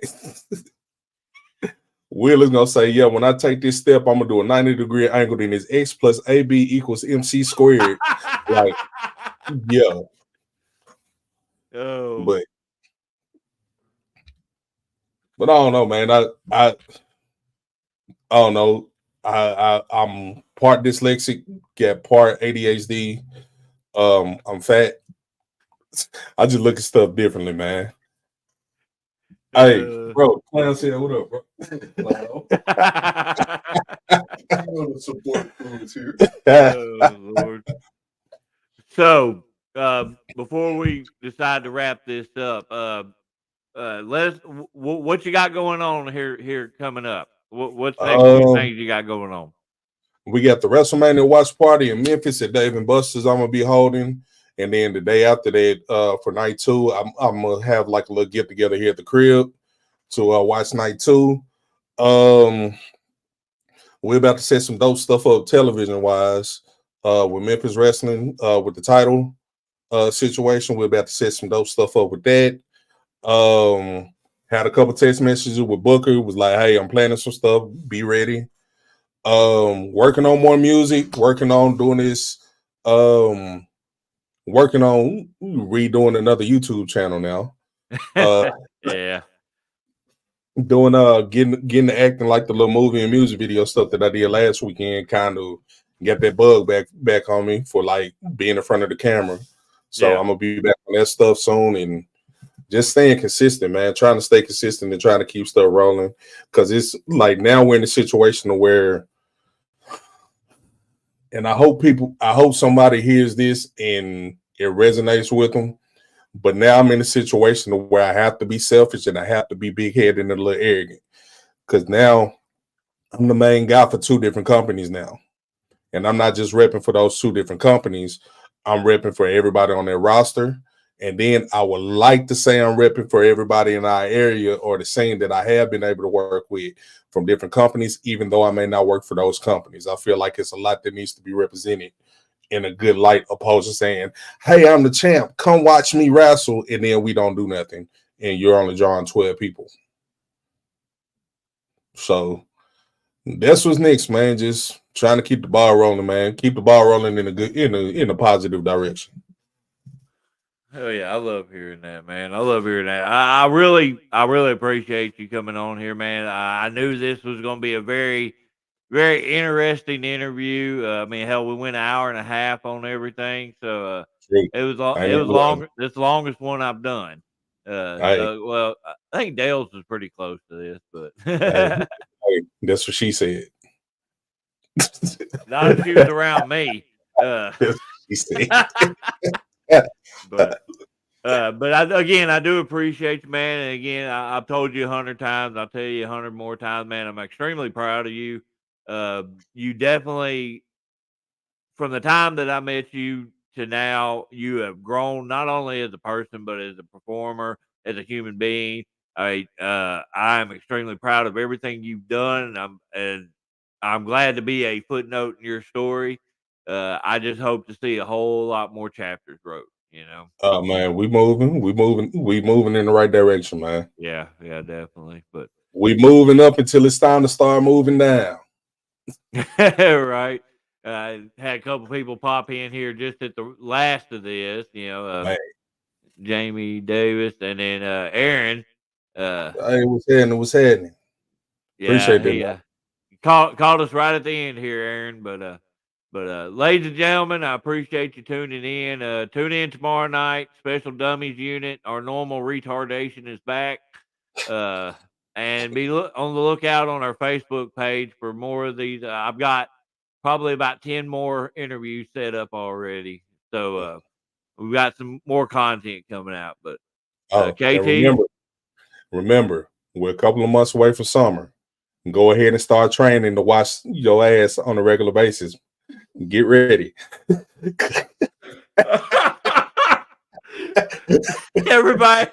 Will is gonna say, "Yeah, when I take this step, I'm gonna do a 90-degree angle. Then it's X plus AB equals MC squared." Like, yeah, Oh, but I don't know, man. I don't know. I'm part dyslexic, get part ADHD. I'm fat. I just look at stuff differently, man. Hey, uh, bro, Clown said, "What up, bro?" Clown. Support foods here. oh Lord. So, before we decide to wrap this up, let us. What you got going on here coming up? What's the next few um, things you got going on? we got the WrestleMania watch party in Memphis at Dave and Buster's. I'm gonna be holding, and then the day after that, for night two, I'm gonna have like a little get together here at the crib to watch night two. Um, we're about to set some dope stuff up television wise. With Memphis Wrestling, with the title situation, we're about to set some dope stuff up with that. Had a couple text messages with Booker. Was like, "Hey, I'm planning some stuff. Be ready." Working on more music. Working on doing this. Um, Working on redoing another YouTube channel now. Uh, Yeah, Doing getting to acting like the little movie and music video stuff that I did last weekend. Kind of get that bug back on me for like being in front of the camera. So yeah. I'm gonna be back on that stuff soon and just staying consistent, man. Trying to stay consistent and trying to keep stuff rolling. Cause it's like now we're in a situation where, and I hope somebody hears this and it resonates with them. But now I'm in a situation where I have to be selfish and I have to be big headed and a little arrogant. Cause now I'm the main guy for two different companies now. And I'm not just repping for those two different companies. I'm repping for everybody on their roster. And then I would like to say I'm repping for everybody in our area or the scene that I have been able to work with from different companies, even though I may not work for those companies. I feel like it's a lot that needs to be represented in a good light, opposed to saying, hey, I'm the champ, come watch me wrestle, and then we don't do nothing, and you're only drawing 12 people. So that's what's next, man. Just trying to keep the ball rolling, man. Keep the ball rolling in a good, in a positive direction. Hell yeah, I love hearing that, man. I love hearing that. I really appreciate you coming on here, man. I knew this was going to be a very, very interesting interview. I mean, hell, we went an hour and a half on everything, so Hey, it I ain't was lying. long. It's the longest one I've done. Hey, So well, I think Dale's was pretty close to this, but hey, hey, that's what she said. not if she was around me. Uh, That's what she said. but again, I do appreciate you, man. And again, I've told you 100 times. I'll tell you 100 more times, man. I'm extremely proud of you. You definitely, from the time that I met you to now, you have grown not only as a person but as a performer, as a human being. I'm extremely proud of everything you've done, and I'm glad to be a footnote in your story. I just hope to see a whole lot more chapters wrote. You know. Oh man, we moving in the right direction, man. Yeah, definitely. But We moving up until it's time to start moving down. right. Had a couple people pop in here just at the last of this, Man, Jamie Davis and then Aaron. hey, what's happening? What's happening? Yeah, Appreciate that, he man. called us right at the end here, Aaron. But ladies and gentlemen, I appreciate you tuning in. Tune in tomorrow night. Special Dummies Unit. Our normal retardation is back. And be on the lookout on our Facebook page for more of these. I've got probably about 10 more interviews set up already. So we've got some more content coming out. But Oh, and KT, remember, we're a couple of months away from summer. Go ahead and start training to watch your ass on a regular basis. Get ready. everybody.